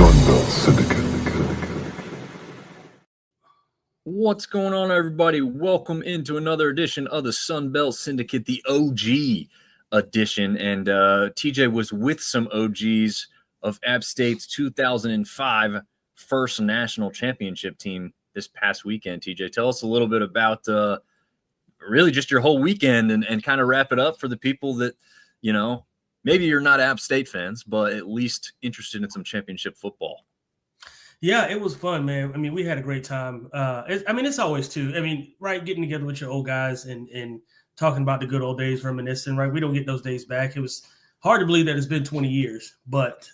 Sunbelt Syndicate. What's going on, everybody? Welcome into another edition of the Sunbelt Syndicate, the OG edition. And TJ was with some OGs of App State's 2005 first national championship team this past weekend. TJ, tell us a little bit about really just your whole weekend and kind of wrap it up for the people that, you know, maybe you're not App State fans, but at least interested in some championship football. Yeah, it was fun, man. I mean, we had a great time. It's always too. I mean, right, getting together with your old guys and talking about the good old days, reminiscing, right? We don't get those days back. It was hard to believe that it's been 20 years, but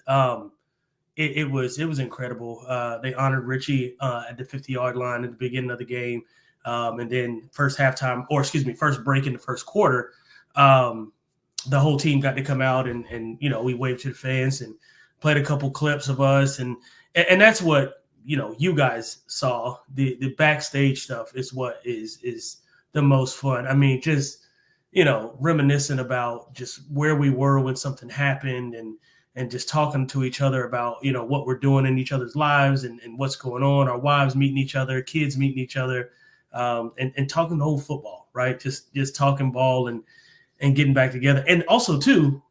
it was incredible. They honored Richie at the 50-yard line at the beginning of the game. And then first break in the first quarter, the whole team got to come out and we waved to the fans and played a couple clips of us. And that's what, you guys saw. The backstage stuff is what is the most fun. I mean, just, reminiscing about just where we were when something happened and just talking to each other about, what we're doing in each other's lives and what's going on, our wives meeting each other, kids meeting each other, and talking the whole football, right? Just talking ball and getting back together. And also, too,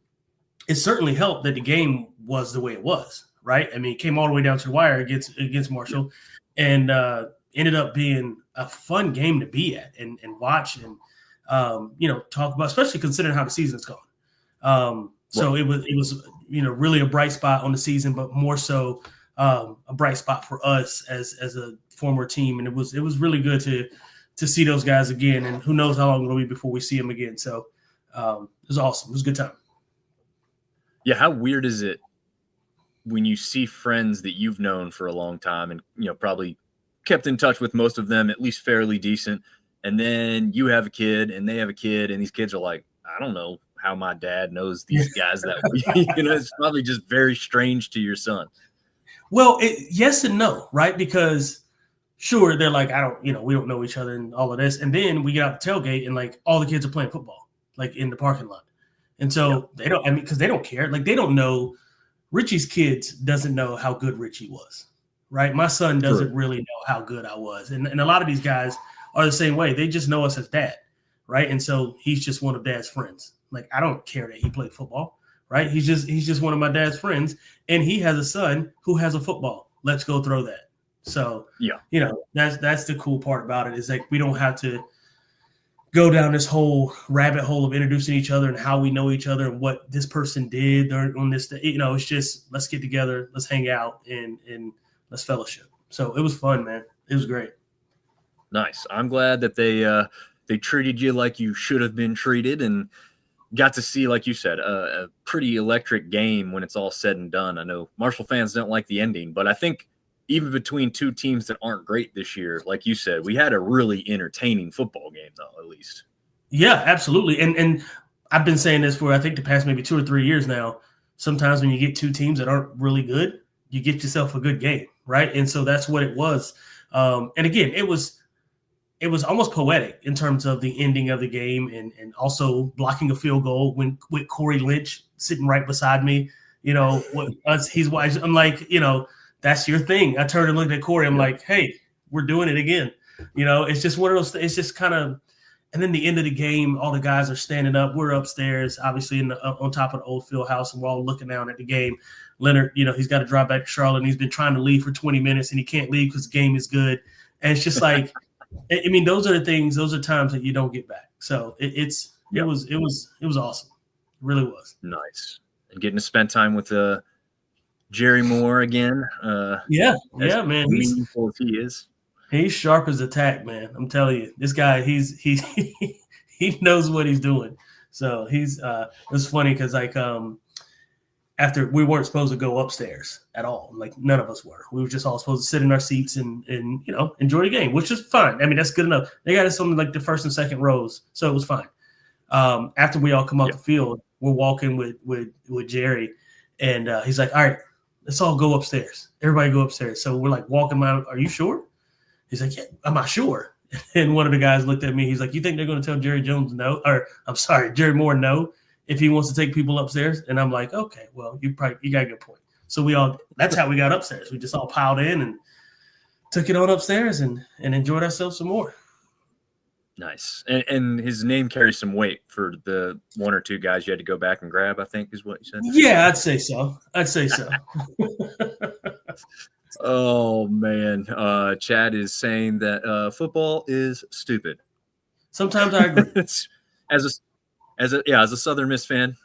it certainly helped that the game was the way it was. Right. I mean, it came all the way down to the wire against Marshall and ended up being a fun game to be at and watch and, talk about, especially considering how the season's gone. So it was, really a bright spot on the season, but more so a bright spot for us as a former team. And it was really good to see those guys again. And who knows how long it'll be before we see them again. So it was awesome. It was a good time. Yeah. How weird is it when you see friends that you've known for a long time and, probably kept in touch with most of them, at least fairly decent. And then you have a kid and they have a kid and these kids are like, I don't know how my dad knows these guys that way. It's probably just very strange to your son. Well, yes and no, right? Because sure, they're like, we don't know each other and all of this. And then we get out the tailgate and like all the kids are playing football, like in the parking lot. And so they don't, because they don't care. Like they don't know. Richie's kids doesn't know how good Richie was, right? My son doesn't really know how good I was. And a lot of these guys are the same way. They just know us as dad, right? And so he's just one of dad's friends. Like, I don't care that he played football, right? He's just one of my dad's friends. And he has a son who has a football. Let's go throw that. So, that's the cool part about it is like we don't have to go down this whole rabbit hole of introducing each other and how we know each other and what this person did on this day. It's just let's get together, let's hang out and let's fellowship. So it was fun, man. It was great. Nice. I'm glad that they treated you like you should have been treated and got to see, like you said, a pretty electric game when it's all said and done. I know Marshall fans don't like the ending, but I think even between two teams that aren't great this year, like you said, we had a really entertaining football game, though, at least. Yeah, absolutely. And I've been saying this for, I think, the past maybe 2 or 3 years now. Sometimes when you get two teams that aren't really good, you get yourself a good game, right? And so that's what it was. And again, it was almost poetic in terms of the ending of the game and also blocking a field goal with Corey Lynch sitting right beside me, he's wise. I'm like, that's your thing. I turned and looked at Corey. I'm like, hey, we're doing it again. It's just one of those. It's just kind of, and then the end of the game, all the guys are standing up. We're upstairs, obviously on top of the old field house, and we're all looking down at the game. Leonard, he's got to drive back to Charlotte, and he's been trying to leave for 20 minutes, and he can't leave because the game is good. And it's just like, I mean, those are the things. Those are times that you don't get back. So it was awesome. It really was nice, and getting to spend time with Jerry Moore again. Man. Meaningful as he is. He's sharp as a tack, man. I'm telling you, this guy, he knows what he's doing. So he's it was funny because like after we weren't supposed to go upstairs at all. Like none of us were. We were just all supposed to sit in our seats and enjoy the game, which is fine. I mean, that's good enough. They got us on like the first and second rows, so it was fine. After we all come off the field, we're walking with Jerry, and he's like, "All right, let's all go upstairs. Everybody go upstairs." So we're like walking around. Are you sure? He's like, "Yeah, I'm not sure." And one of the guys looked at me. He's like, "You think they're going to tell Jerry Jones no? Or I'm sorry, Jerry Moore no if he wants to take people upstairs?" And I'm like, "Okay, well, you got a good point." So that's how we got upstairs. We just all piled in and took it on upstairs and enjoyed ourselves some more. Nice. And his name carries some weight for the one or two guys you had to go back and grab, I think is what you said. Yeah, I'd say so. Oh, man. Chad is saying that football is stupid. Sometimes I agree. as a Southern Miss fan,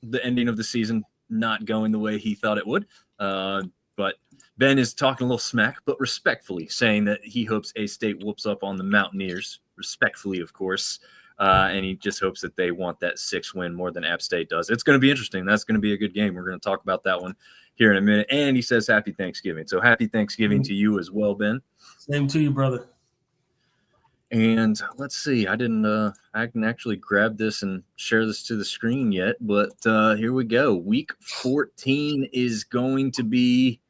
the ending of the season not going the way he thought it would. But Ben is talking a little smack, but respectfully saying that he hopes A-State whoops up on the Mountaineers, respectfully, of course. And he just hopes that they want that 6 win more than App State does. It's going to be interesting. That's going to be a good game. We're going to talk about that one here in a minute. And he says happy Thanksgiving. So happy Thanksgiving to you as well, Ben. Same to you, brother. And let's see. I can actually grab this and share this to the screen yet, but here we go. Week 14 is going to be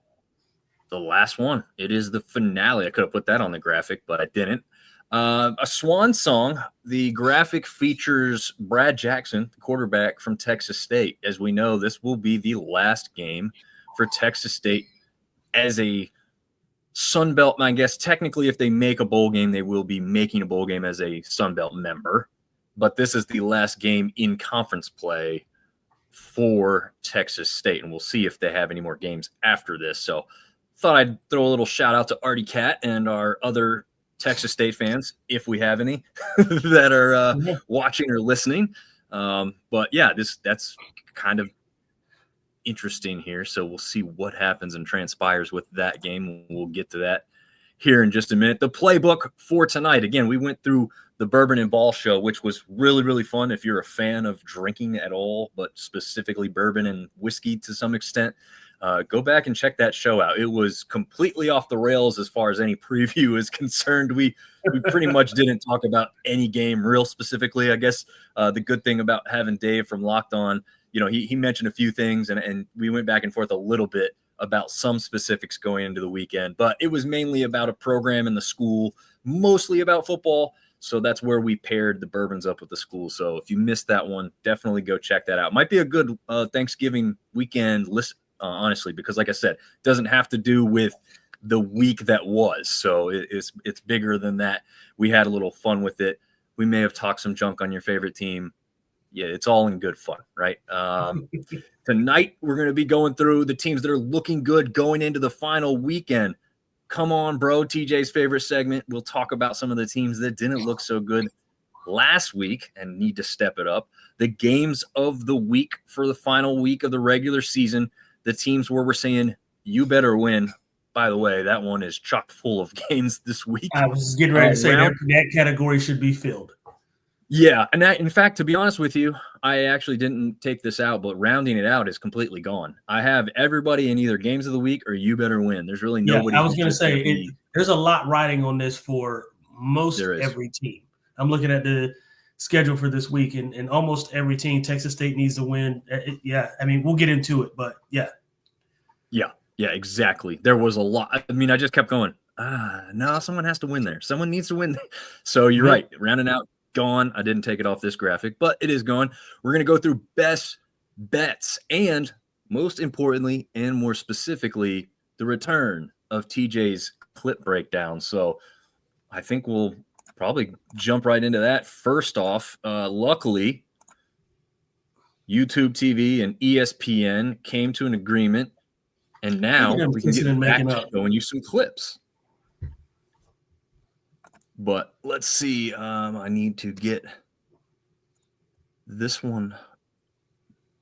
the last one. It is the finale. I could have put that on the graphic, but I didn't. A swan song. The graphic features Brad Jackson, the quarterback from Texas State. As we know, this will be the last game for Texas State as a Sun Belt. I guess technically if they make a bowl game, they will be making a bowl game as a Sun Belt member. But this is the last game in conference play for Texas State, and we'll see if they have any more games after this. So thought I'd throw a little shout out to Artie Cat and our other Texas State fans, if we have any, that are watching or listening. But yeah, that's kind of interesting here. So we'll see what happens and transpires with that game. We'll get to that here in just a minute. The playbook for tonight. Again, we went through the Bourbon and Ball show, which was really, really fun. If you're a fan of drinking at all, but specifically bourbon and whiskey to some extent, go back and check that show out. It was completely off the rails as far as any preview is concerned. We pretty much didn't talk about any game real specifically. I guess the good thing about having Dave from Locked On, he mentioned a few things and we went back and forth a little bit about some specifics going into the weekend, but it was mainly about a program in the school, mostly about football. So that's where we paired the bourbons up with the school. So if you missed that one, definitely go check that out. Might be a good Thanksgiving weekend list. Honestly, because like I said, it doesn't have to do with the week that was. So it's bigger than that. We had a little fun with it. We may have talked some junk on your favorite team. Yeah, it's all in good fun, right? Tonight, we're going to be going through the teams that are looking good going into the final weekend. Come on, bro. TJ's favorite segment. We'll talk about some of the teams that didn't look so good last week and need to step it up. The games of the week for the final week of the regular season. The teams where we're saying you better win. By the way, that one is chock full of games this week. I was getting ready to say that category should be filled. Yeah, and in fact, to be honest with you, I actually didn't take this out, but rounding it out is completely gone. I have everybody in either games of the week or you better win. There's really nobody. I was going to say there's a lot riding on this for most every team. I'm looking at the schedule for this week, and almost every team, Texas State needs to win. I mean, we'll get into it, but yeah, exactly. There was a lot. I mean, I just kept going. No, someone has to win there. Someone needs to win. So you're right. Rounding out, gone. I didn't take it off this graphic, but it is gone. We're going to go through best bets and, most importantly and more specifically, the return of TJ's clip breakdown. So I think we'll probably jump right into that. First off, luckily, YouTube TV and ESPN came to an agreement, and now we can get back to showing you some clips. But let's see. I need to get this one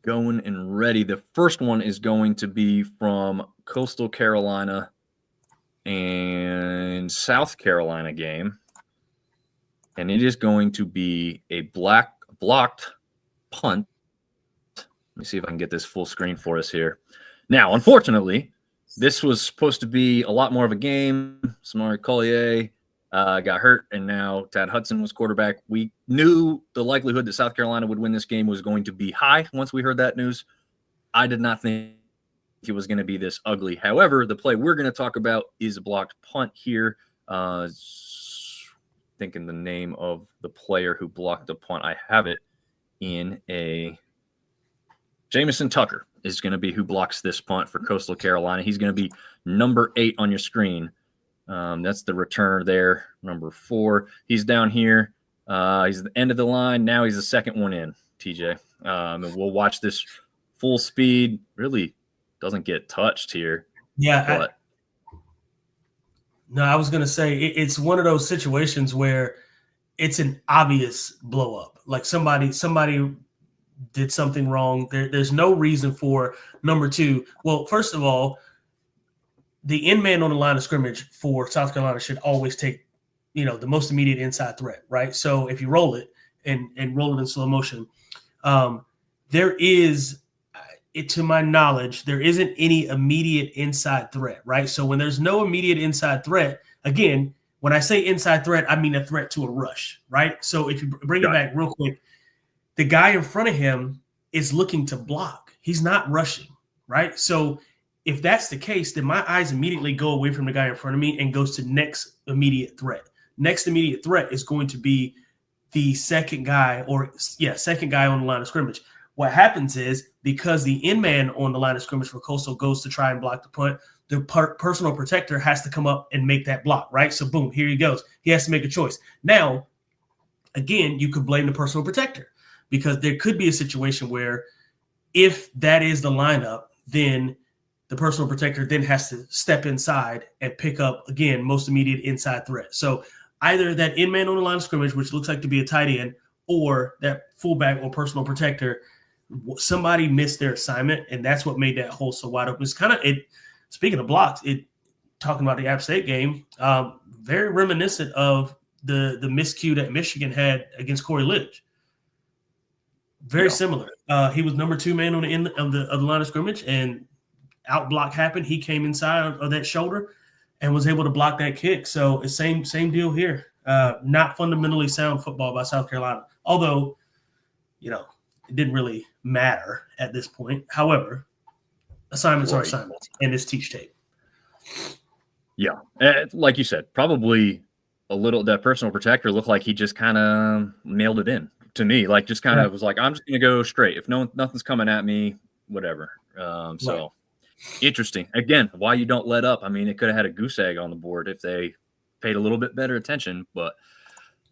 going and ready. The first one is going to be from Coastal Carolina and South Carolina game. And it is going to be a blocked punt. Let me see if I can get this full screen for us here. Now, unfortunately, this was supposed to be a lot more of a game. Samari Collier got hurt, and now Tad Hudson was quarterback. We knew the likelihood that South Carolina would win this game was going to be high once we heard that news. I did not think it was going to be this ugly. However, the play we're going to talk about is a blocked punt here. Thinking the name of the player who blocked the punt. I have it in a Jamison Tucker. is going to be who blocks this punt for Coastal Carolina. He's going to be number 8 on your screen. That's the returner there, number 4. He's down here. He's at the end of the line. Now he's the second one in, TJ. And we'll watch this full speed. Really doesn't get touched here. Yeah. I was going to say it's one of those situations where it's an obvious blow up. Like somebody did something wrong. There's no reason for number 2. Well, first of all, the end man on the line of scrimmage for South Carolina should always take, the most immediate inside threat, right? So if you roll it and roll it in slow motion, there is, to my knowledge, there isn't any immediate inside threat, right? So when there's no immediate inside threat, again, when I say inside threat, I mean a threat to a rush, right? So if you bring it back real quick, the guy in front of him is looking to block. He's not rushing, right? So if that's the case, then my eyes immediately go away from the guy in front of me and goes to next immediate threat. Next immediate threat is going to be the second guy on the line of scrimmage. What happens is, because the end man on the line of scrimmage for Coastal goes to try and block the punt, the personal protector has to come up and make that block, right? So boom, here he goes. He has to make a choice. Now, again, you could blame the personal protector, because there could be a situation where if that is the lineup, then the personal protector then has to step inside and pick up, again, most immediate inside threat. So either that end man on the line of scrimmage, which looks like to be a tight end, or that fullback or personal protector, somebody missed their assignment, and that's what made that hole so wide open. It's kind of it. Speaking of blocks, talking about the App State game, very reminiscent of the miscue that Michigan had against Corey Lidge. Very similar. He was number 2 man on the end of the line of scrimmage, and out block happened. He came inside of that shoulder and was able to block that kick. So it's same deal here. Not fundamentally sound football by South Carolina, although it didn't really matter at this point. However, assignments are assignments, and it's teach tape. Yeah, like you said, probably a little. That personal protector looked like he just kind of mailed it in to me. Like just kind of was like, I'm just gonna go straight. If nothing's coming at me, whatever. Interesting. Again, why you don't let up? I mean, it could have had a goose egg on the board if they paid a little bit better attention, but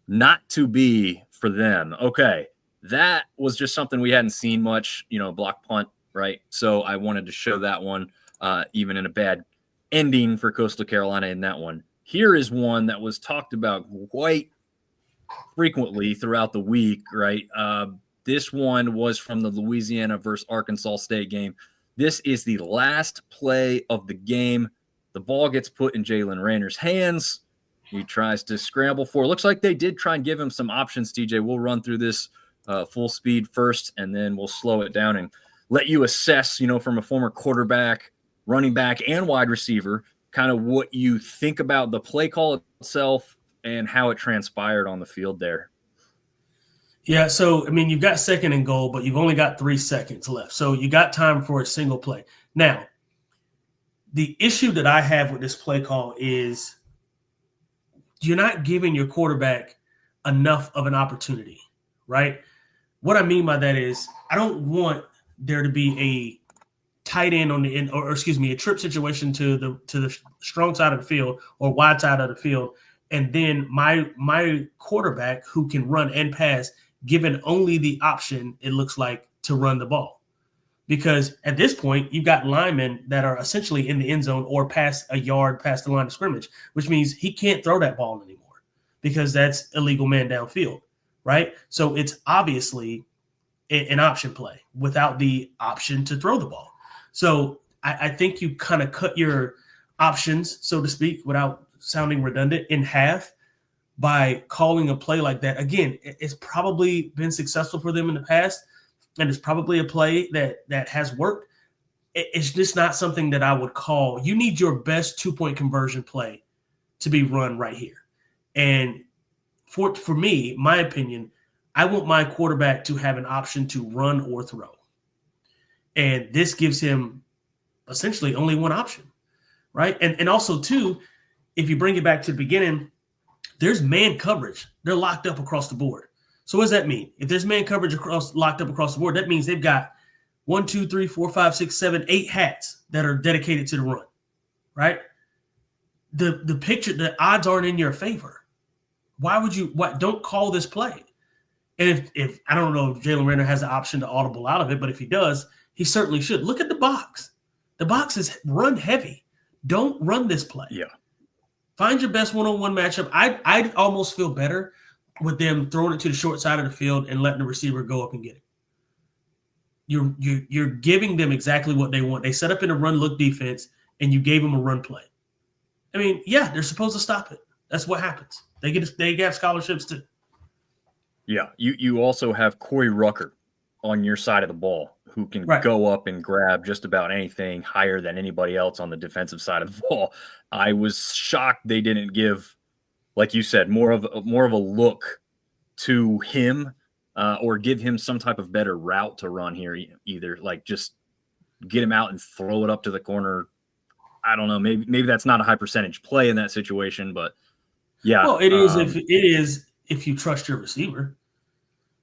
not to be for them. Okay, that was just something we hadn't seen much. Block punt, right? So I wanted to show that one, even in a bad ending for Coastal Carolina in that one. Here is one that was talked about quite frequently throughout the week, right? This one was from the Louisiana versus Arkansas State game. This is the last play of the game. The ball gets put in Jalen Rayner's hands. He tries to scramble for it. Looks like they did try and give him some options, TJ. We'll run through this full speed first, and then we'll slow it down and let you assess, from a former quarterback, running back, and wide receiver, kind of what you think about the play call itself and how it transpired on the field there. Yeah, so, you've got 2nd and goal, but you've only got 3 seconds left. So you got time for a single play. Now, the issue that I have with this play call is you're not giving your quarterback enough of an opportunity, right? What I mean by that is I don't want there to be a tight end on the end, or a trip situation to the strong side of the field or wide side of the field, and then my quarterback who can run and pass given only the option, it looks like, to run the ball. Because at this point, you've got linemen that are essentially in the end zone or past a yard past the line of scrimmage, which means he can't throw that ball anymore because that's illegal man downfield, right? So it's obviously an option play without the option to throw the ball. So I think you kind of cut your options, so to speak, without sounding redundant, in half by calling a play like that. Again, it's probably been successful for them in the past, and it's probably a play that has worked. It's just not something that I would call. You need your best 2-point conversion play to be run right here. And for me, my opinion, I want my quarterback to have an option to run or throw. And this gives him essentially only one option, right? And also, too, if you bring it back to the beginning, there's man coverage. They're locked up across the board. So what does that mean? If there's man coverage locked up across the board, that means they've got 1, 2, 3, 4, 5, 6, 7, 8 hats that are dedicated to the run, right? The picture, the odds aren't in your favor. Why would you? Don't call this play? And if I don't know if Jalen Raynor has the option to audible out of it, but if he does, he certainly should. Look at the box. The box is run heavy. Don't run this play. Yeah. Find your best one-on-one matchup. I'd almost feel better with them throwing it to the short side of the field and letting the receiver go up and get it. You're giving them exactly what they want. They set up in a run-look defense, and you gave them a run play. I mean, yeah, they're supposed to stop it. That's what happens. They have scholarships too. Yeah, you also have Corey Rucker on your side of the ball who can Right. go up and grab just about anything higher than anybody else on the defensive side of the ball. I was shocked they didn't give, like you said, more of a look to him or give him some type of better route to run here either. Like just get him out and throw it up to the corner. I don't know. Maybe that's not a high percentage play in that situation, but yeah. Well, it is if you trust your receiver.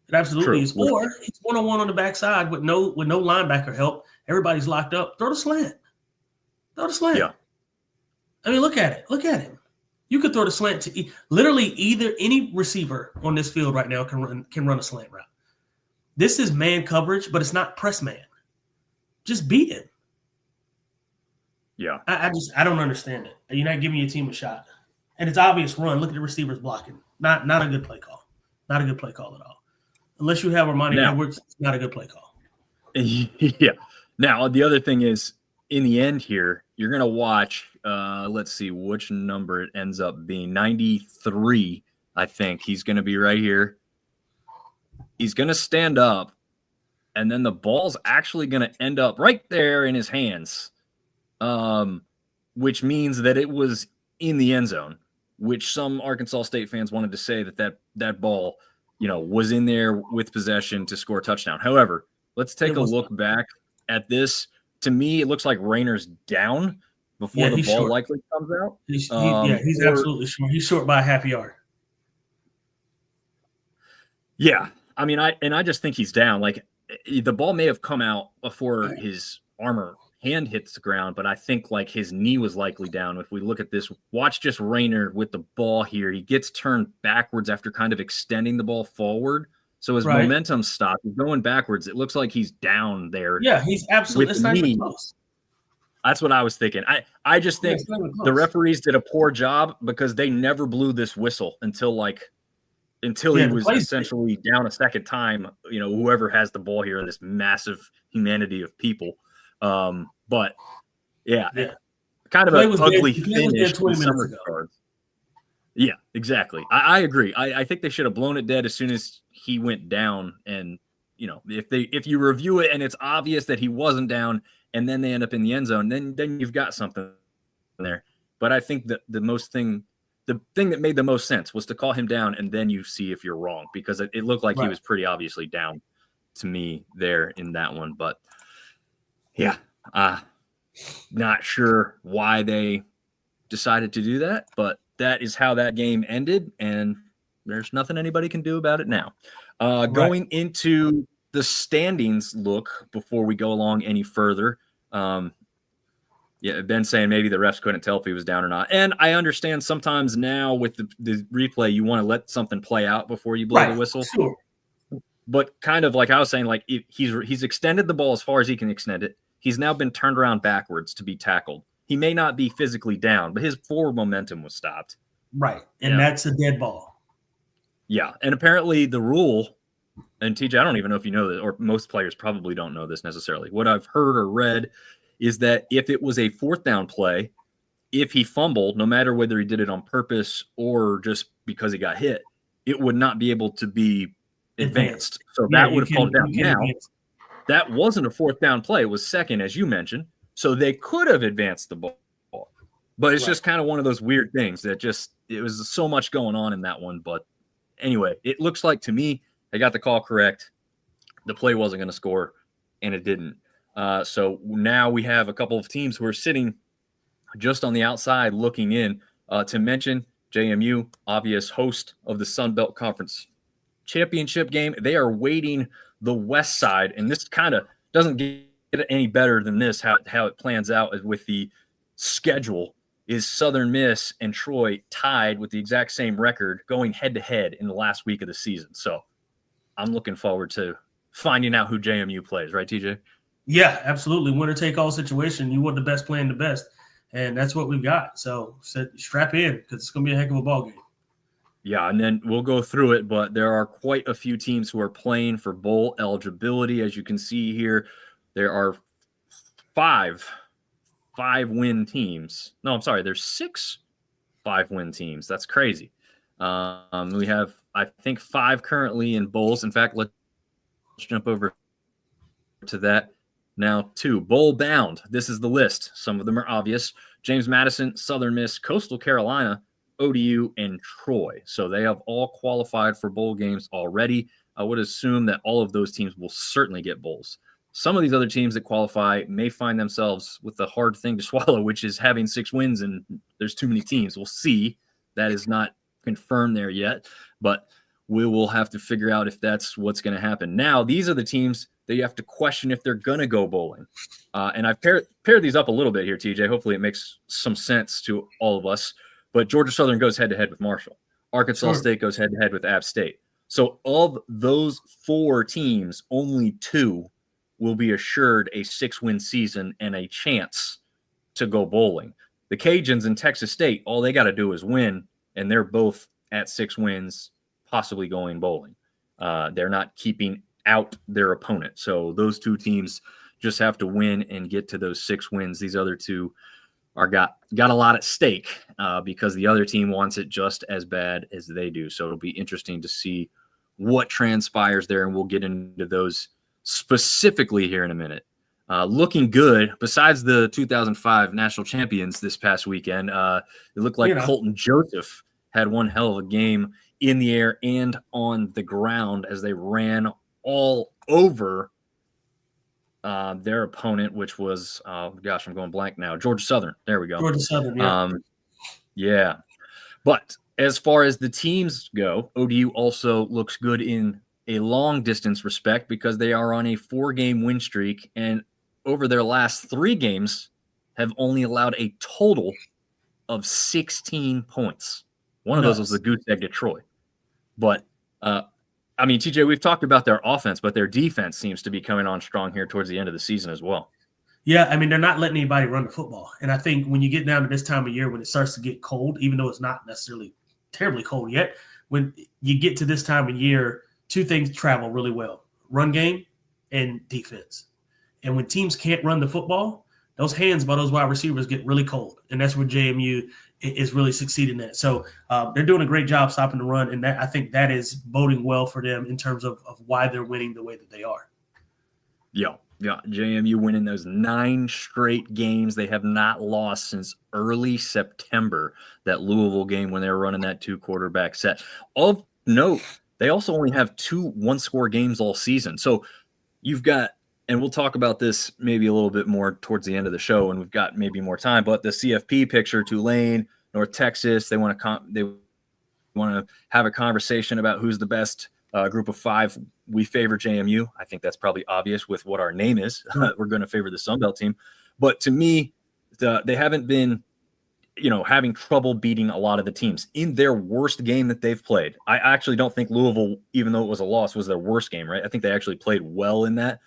It absolutely is. Or it's one-on-one on the backside with no linebacker help. Everybody's locked up. Throw the slant. Yeah. I mean, look at it. Look at him. You could throw the slant to literally either any receiver on this field right now can run a slant route. This is man coverage, but it's not press man. Just beat him. Yeah. I don't understand it. You're not giving your team a shot. And it's obvious run. Look at the receivers blocking. Not a good play call. Not a good play call at all. Unless you have Armani Edwards, it's not a good play call. Yeah. Now, the other thing is, in the end here, you're going to watch, let's see which number it ends up being, 93, I think. He's going to be right here. He's going to stand up, and then the ball's actually going to end up right there in his hands, which means that it was in the end zone, which some Arkansas State fans wanted to say that ball, was in there with possession to score a touchdown. However, let's take a look back at this. To me, it looks like Raynor's down before the ball likely comes out. He's absolutely short. He's short by a half yard. Yeah. I mean, I just think he's down. Like, the ball may have come out before his hand hits the ground, but I think like his knee was likely down. If we look at this, watch just Raynor with the ball here. He gets turned backwards after kind of extending the ball forward. So his momentum stopped. He's going backwards. It looks like he's down there. Yeah, he's absolutely. It's not even close. That's what I was thinking. I just think the referees did a poor job because they never blew this whistle until he was essentially down a second time. Whoever has the ball here in this massive humanity of people. But yeah, kind of an ugly finish with some regards. Yeah, exactly. I agree. I think they should have blown it dead as soon as he went down. And if you review it and it's obvious that he wasn't down, and then they end up in the end zone, then you've got something there. But I think that the thing that made the most sense was to call him down, and then you see if you're wrong, because it looked like he was pretty obviously down to me there in that one. But yeah, not sure why they decided to do that, but that is how that game ended, and there's nothing anybody can do about it now. Going into the standings look before we go along any further. Ben saying maybe the refs couldn't tell if he was down or not. And I understand sometimes now with the replay, you want to let something play out before you blow the whistle. Sure. But kind of like I was saying, like he's extended the ball as far as he can extend it. He's now been turned around backwards to be tackled. He may not be physically down, but his forward momentum was stopped. Right. And that's a dead ball. Yeah. And apparently the rule, and TJ, I don't even know if you know this, or most players probably don't know this necessarily. What I've heard or read is that if it was a fourth down play, if he fumbled, no matter whether he did it on purpose or just because he got hit, it would not be able to be advanced. So that would have called down. Now, that wasn't a fourth down play. It was second, as you mentioned. So they could have advanced the ball. But it's just kind of one of those weird things that it was so much going on in that one. But anyway, it looks like to me, they got the call correct. The play wasn't going to score, and it didn't. So now we have a couple of teams who are sitting just on the outside looking in. To mention JMU, obvious host of the Sun Belt Conference Championship game. They are waiting the west side, and this kind of doesn't get any better than this. How it plans out with the schedule is Southern Miss and Troy tied with the exact same record going head to head in the last week of the season. So I'm looking forward to finding out who JMU plays, right, TJ? Yeah, absolutely. Winner take all situation. You want the best playing the best, and that's what we've got. So strap in because it's going to be a heck of a ball game. Yeah, and then we'll go through it, but there are quite a few teams who are playing for bowl eligibility. As you can see here, there are five-win teams. No, I'm sorry, there's 6 5-win teams. That's crazy. We have, I think, 5 currently in bowls. In fact, let's jump over to that now. 2 bowl bound. This is the list. Some of them are obvious. James Madison, Southern Miss, Coastal Carolina, ODU, and Troy. So they have all qualified for bowl games already. I would assume that all of those teams will certainly get bowls. Some of these other teams that qualify may find themselves with the hard thing to swallow, which is having 6 wins and there's too many teams. We'll see. That is not confirmed there yet, but we will have to figure out if that's what's going to happen. Now, these are the teams that you have to question if they're going to go bowling. And I've paired these up a little bit here, TJ. Hopefully it makes some sense to all of us. But Georgia Southern goes head-to-head with Marshall. Arkansas State goes head-to-head with App State. So of those 4 teams, only 2 will be assured a 6-win season and a chance to go bowling. The Cajuns and Texas State, all they got to do is win, and they're both at 6 wins, possibly going bowling. They're not keeping out their opponent. So those 2 teams just have to win and get to those 6 wins. These other 2 are got a lot at stake because the other team wants it just as bad as they do. So it'll be interesting to see what transpires there, and we'll get into those specifically here in a minute. Looking good, besides the 2005 national champions this past weekend, it looked like Colton Joseph had one hell of a game in the air and on the ground as they ran all over their opponent, which was, I'm going blank now, Georgia Southern. There we go. Georgia Southern, yeah. Yeah. But as far as the teams go, ODU also looks good in a long distance respect because they are on a 4-game win streak, and over their last 3 games have only allowed a total of 16 points. One of those was the goose egg to Troy. But I mean, TJ, we've talked about their offense, but their defense seems to be coming on strong here towards the end of the season as well. Yeah, I mean, they're not letting anybody run the football. And I think when you get down to this time of year when it starts to get cold, even though it's not necessarily terribly cold yet, when you get to this time of year, 2 things travel really well: run game and defense. And when teams can't run the football, those hands by those wide receivers get really cold. And that's where JMU is really succeeding at. So they're doing a great job stopping the run. And I think that is boding well for them in terms of why they're winning the way that they are. Yeah. JMU winning those 9 straight games. They have not lost since early September, that Louisville game when they were running that 2-quarterback set. Of note, they also only have 2 one-score games all season. So you've got, and we'll talk about this maybe a little bit more towards the end of the show, and we've got maybe more time, but the CFP picture, Tulane, North Texas, they want to have a conversation about who's the best group of 5. We favor JMU. I think that's probably obvious with what our name is. We're going to favor the Sun Belt team. But to me, they haven't been, having trouble beating a lot of the teams in their worst game that they've played. I actually don't think Louisville, even though it was a loss, was their worst game, right? I think they actually played well in that.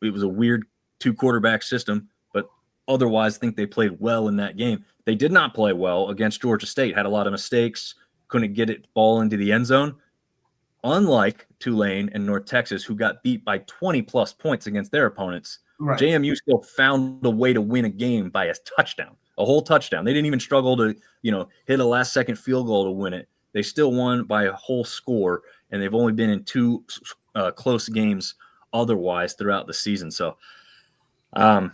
It was a weird 2-quarterback system, but otherwise I think they played well in that game. They did not play well against Georgia State, had a lot of mistakes, couldn't get it ball into the end zone. Unlike Tulane and North Texas, who got beat by 20-plus points against their opponents, right. JMU still found a way to win a game by a whole touchdown. They didn't even struggle to, hit a last-second field goal to win it. They still won by a whole score, and they've only been in 2 close games otherwise throughout the season. So, I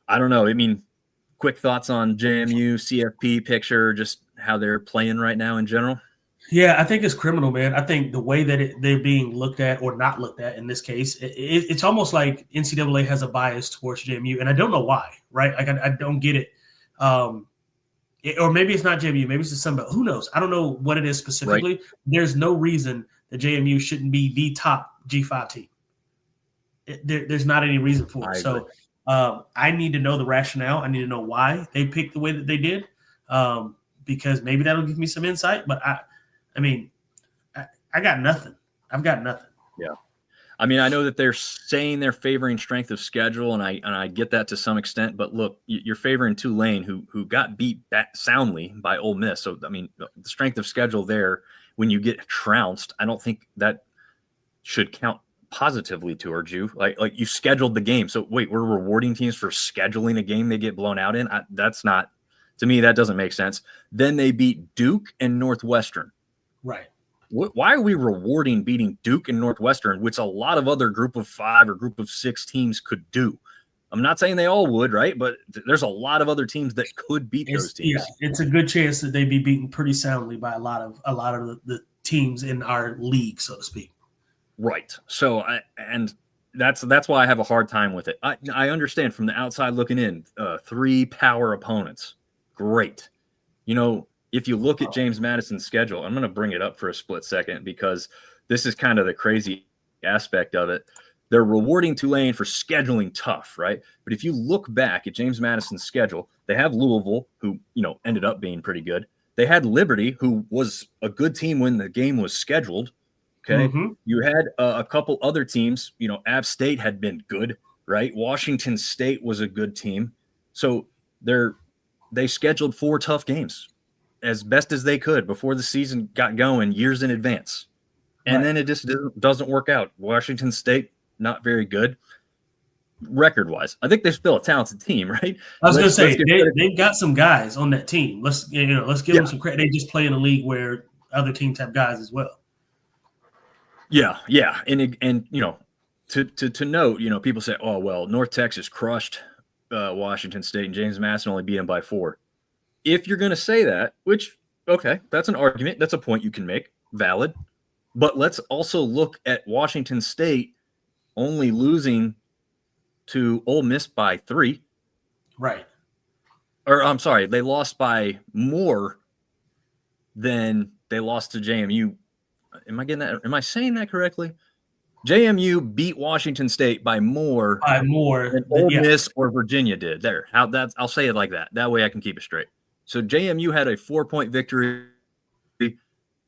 don't know. I mean, quick thoughts on JMU, CFP picture, just how they're playing right now in general? Yeah, I think it's criminal, man. I think the way that they're being looked at or not looked at in this case, it's almost like NCAA has a bias towards JMU, and I don't know why, right? Like, I don't get it. Or maybe it's not JMU. Maybe it's just somebody. Who knows? I don't know what it is specifically. Right. There's no reason that JMU shouldn't be the top G5 team. there's not any reason for it. So I need to know the rationale. I need to know why they picked the way that they did, because maybe that'll give me some insight. But I mean, I got nothing. I've got nothing. Yeah. I mean, I know that they're saying they're favoring strength of schedule, and I get that to some extent. But look, you're favoring Tulane, who got beat soundly by Ole Miss. So I mean, the strength of schedule there, when you get trounced, I don't think that should count positively towards you. Like you scheduled the game. So wait, we're rewarding teams for scheduling a game they get blown out in. That's not, to me, that doesn't make sense. Then they beat Duke and Northwestern. Right. Why are we rewarding beating Duke and Northwestern, which a lot of other group of 5 or group of 6 teams could do? I'm not saying they all would, right? But there's a lot of other teams that could beat those teams. Yeah, it's a good chance that they'd be beaten pretty soundly by a lot of the teams in our league, so to speak. Right. So, that's why I have a hard time with it. I understand from the outside looking in, 3 power opponents. Great. If you look at James Madison's schedule, I'm going to bring it up for a split second because this is kind of the crazy aspect of it. They're rewarding Tulane for scheduling tough, right? But if you look back at James Madison's schedule, they have Louisville, who, ended up being pretty good. They had Liberty, who was a good team when the game was scheduled. Okay. Mm-hmm. You had a couple other teams, App State had been good, right? Washington State was a good team. So they scheduled 4 tough games as best as they could before the season got going years in advance. And then it just doesn't work out. Washington State, not very good record-wise. I think they're still a talented team, right? I was going to say, they've got some guys on that team. Let's give them some credit. They just play in a league where other teams have guys as well. Yeah. And to note, people say, oh, well, North Texas crushed Washington State and James Madison only beat them by 4. If you're going to say that, which, okay, that's an argument. That's a point you can make. Valid. But let's also look at Washington State only losing to Ole Miss by 3. Right. Or I'm sorry, they lost by more than they lost to JMU. Am I getting that? Am I saying that correctly? JMU beat Washington State by more than Ole Miss or Virginia did. There. I'll say it like that. That way I can keep it straight. So JMU had a 4-point victory.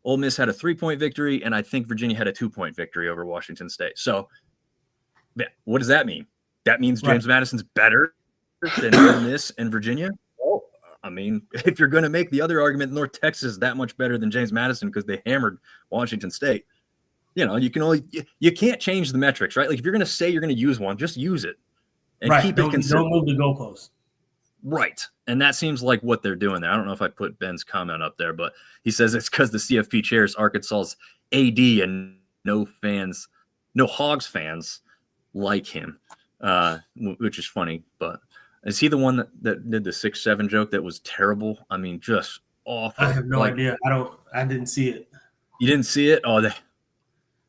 Ole Miss had a 3-point victory, and I think Virginia had a 2-point victory over Washington State. So, what does that mean? That means James Madison's better than Ole Miss and Virginia? Well, I mean, if you're going to make the other argument, North Texas is that much better than James Madison because they hammered Washington State. You can't change the metrics, right? Like if you're going to say you're going to use one, just use it and keep it consistent. Don't move the goalposts. Right. And that seems like what they're doing there. I don't know if I put Ben's comment up there, but he says it's because the CFP chairs Arkansas's AD and no Hogs fans like him, which is funny. But is he the one that did the 6-7 joke that was terrible? I mean, just awful. I have no idea. I didn't see it. You didn't see it? Oh,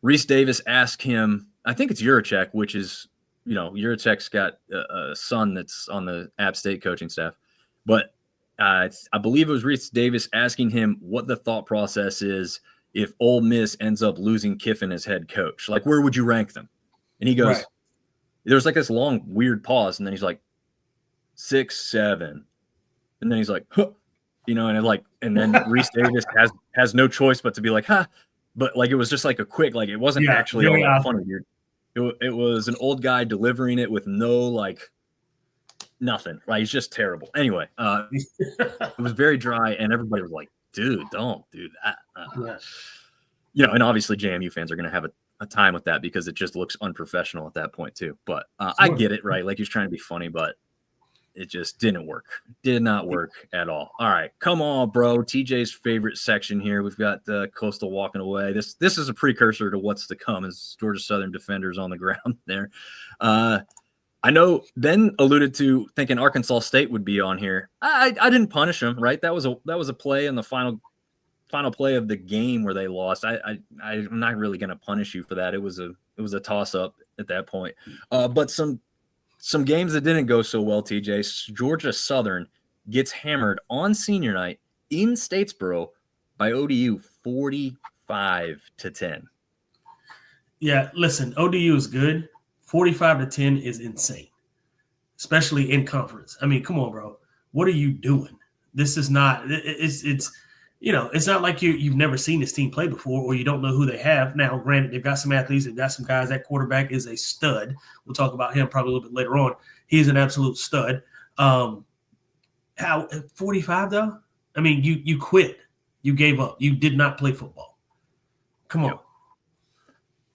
Reese Davis asked him, I think it's Juracek, which is, Juracek's got a son that's on the App State coaching staff. But I believe it was Reese Davis asking him what the thought process is if Ole Miss ends up losing Kiffin as head coach. Like, where would you rank them? And he goes, There's like this long, weird pause. And then he's like, 6, 7. And then he's like, huh. And then Reese Davis has no choice but to be like, huh. But like, it was just like a quick, like, it wasn't actually all that funny, dude. It was an old guy delivering it with no, nothing. Right? He's just terrible. Anyway, it was very dry, and everybody was like, dude, don't do that. And obviously JMU fans are going to have a time with that because it just looks unprofessional at that point too. But I get it, right? Like, he's trying to be funny, but it just didn't work. Did not work at all. All right, come on, bro. TJ's favorite section here. We've got Coastal walking away. This is a precursor to what's to come as Georgia Southern defenders on the ground there. I know Ben alluded to thinking Arkansas State would be on here. I didn't punish them, right? That was a play in the final play of the game where they lost. I'm not really going to punish you for that. It was a toss up at that point. But some games that didn't go so well, TJ. Georgia Southern gets hammered on senior night in Statesboro by ODU 45-10. Yeah, listen, ODU is good. 45-10 is insane, especially in conference. I mean, come on, bro. What are you doing? This is not – it's not like you've never seen this team play before or you don't know who they have. Now, granted, they've got some athletes. They've got some guys. That quarterback is a stud. We'll talk about him probably a little bit later on. He's an absolute stud. How 45, though? I mean, you quit. You gave up. You did not play football. Come on.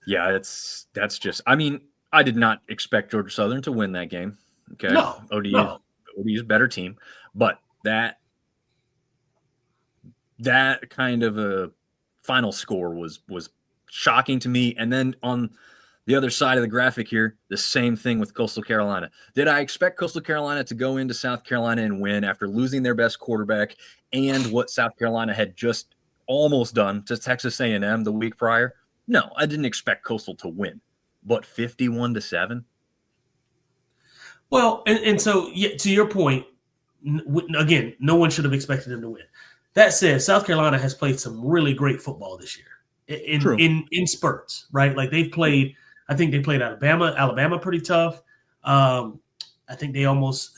Yeah, that's just – I mean, I did not expect Georgia Southern to win that game. Okay. No. ODU's a better team. But that kind of a final score was shocking to me. And then on the other side of the graphic here, the same thing with Coastal Carolina. Did I expect Coastal Carolina to go into South Carolina and win after losing their best quarterback and what South Carolina had just almost done to Texas A&M the week prior? No, I didn't expect Coastal to win. But 51-7? Well, and so to your point, again, no one should have expected them to win. That said, South Carolina has played some really great football this year in spurts, right? Like I think they played Alabama pretty tough. I think they almost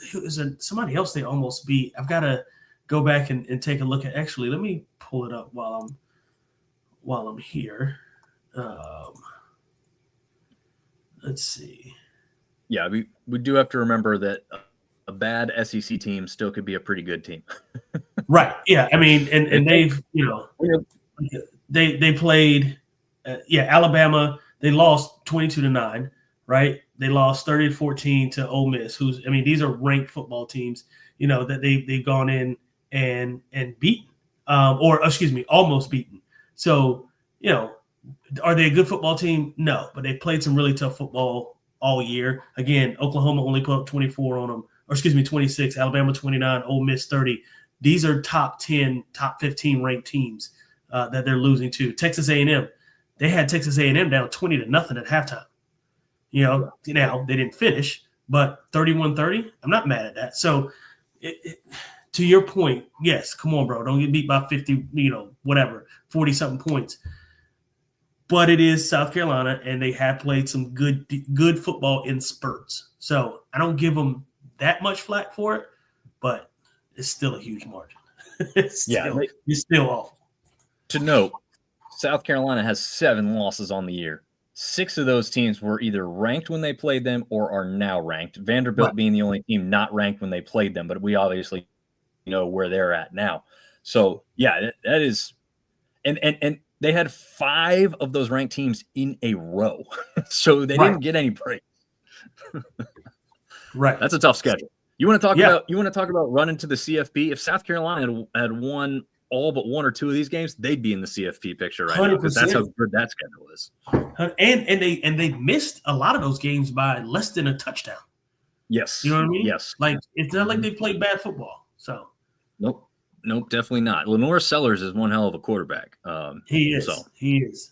somebody else they almost beat. I've got to go back and take a look at. Actually, let me pull it up while I'm here. Let's see. Yeah, we do have to remember that a bad SEC team still could be a pretty good team. Right. Yeah. I mean, and they've, they played, Alabama, they lost 22-9, right? They lost 30-14 to Ole Miss, these are ranked football teams, that they've gone in and beaten, almost beaten. So, are they a good football team? No, but they played some really tough football all year. Again, Oklahoma only put up 24 on them, 26, Alabama 29, Ole Miss 30. These are top 10, top 15 ranked teams that they're losing to. Texas A&M, they had Texas A&M down 20-0 at halftime. Now they didn't finish, but 31-30, I'm not mad at that. So to your point, yes, come on, bro. Don't get beat by 50, 40-something points. But it is South Carolina, and they have played some good football in spurts. So I don't give them that much flack for it, but it's still a huge margin. It's still awful. To note, South Carolina has 7 losses on the year. 6 of those teams were either ranked when they played them or are now ranked. Vanderbilt being the only team not ranked when they played them, but we obviously know where they're at now. So, yeah, that is – and they had 5 of those ranked teams in a row. So they didn't get any breaks. Right. That's a tough schedule. You want to talk about running to the CFP? If South Carolina had won all but 1 or 2 of these games, they'd be in the CFP picture right 100%. Now because that's how good that schedule is. And they missed a lot of those games by less than a touchdown. Yes. You know what I mean? Yes. Like it's not like they played bad football. So Nope, definitely not. Lenore Sellers is one hell of a quarterback. He is.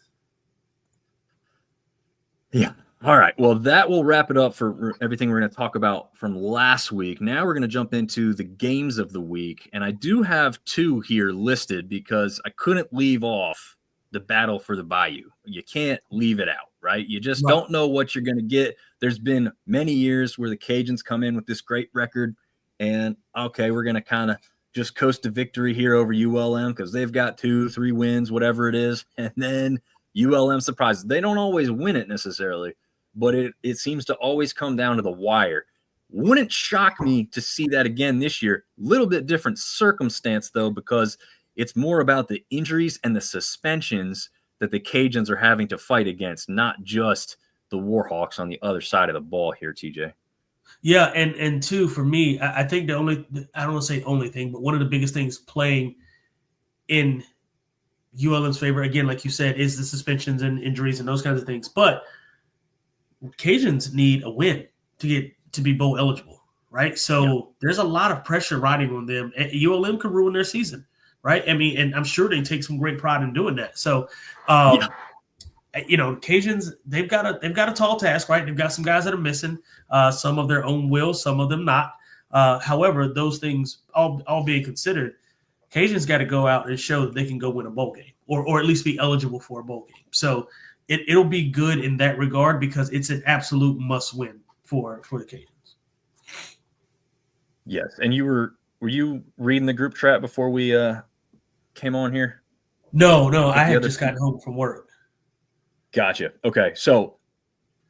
Yeah. All right. Well, that will wrap it up for everything we're going to talk about from last week. Now we're going to jump into the games of the week. And I do have 2 here listed because I couldn't leave off the battle for the Bayou. You can't leave it out, right? You just don't know what you're going to get. There's been many years where the Cajuns come in with this great record and, okay, we're going to kind of just coast to victory here over ULM because they've got 2-3 wins, whatever it is. And then ULM surprises. They don't always win it necessarily, but it seems to always come down to the wire. Wouldn't shock me to see that again this year. Little bit different circumstance, though, because it's more about the injuries and the suspensions that the Cajuns are having to fight against, not just the Warhawks on the other side of the ball here, TJ. Yeah, and 2, for me, I think I don't want to say only thing, but one of the biggest things playing in ULM's favor, again, like you said, is the suspensions and injuries and those kinds of things. But Cajuns need a win to be bowl eligible, right? So there's a lot of pressure riding on them. ULM could ruin their season, right? I mean, and I'm sure they take some great pride in doing that. So, Cajuns, they've got a tall task, right? They've got some guys that are missing, some of their own will, some of them not. However, those things all being considered, Cajuns got to go out and show that they can go win a bowl game or at least be eligible for a bowl game. So it'll be good in that regard because it's an absolute must win for the Cajuns. Yes, and were you reading the group chat before we came on here? No, I had just gotten home from work. Gotcha. Okay, so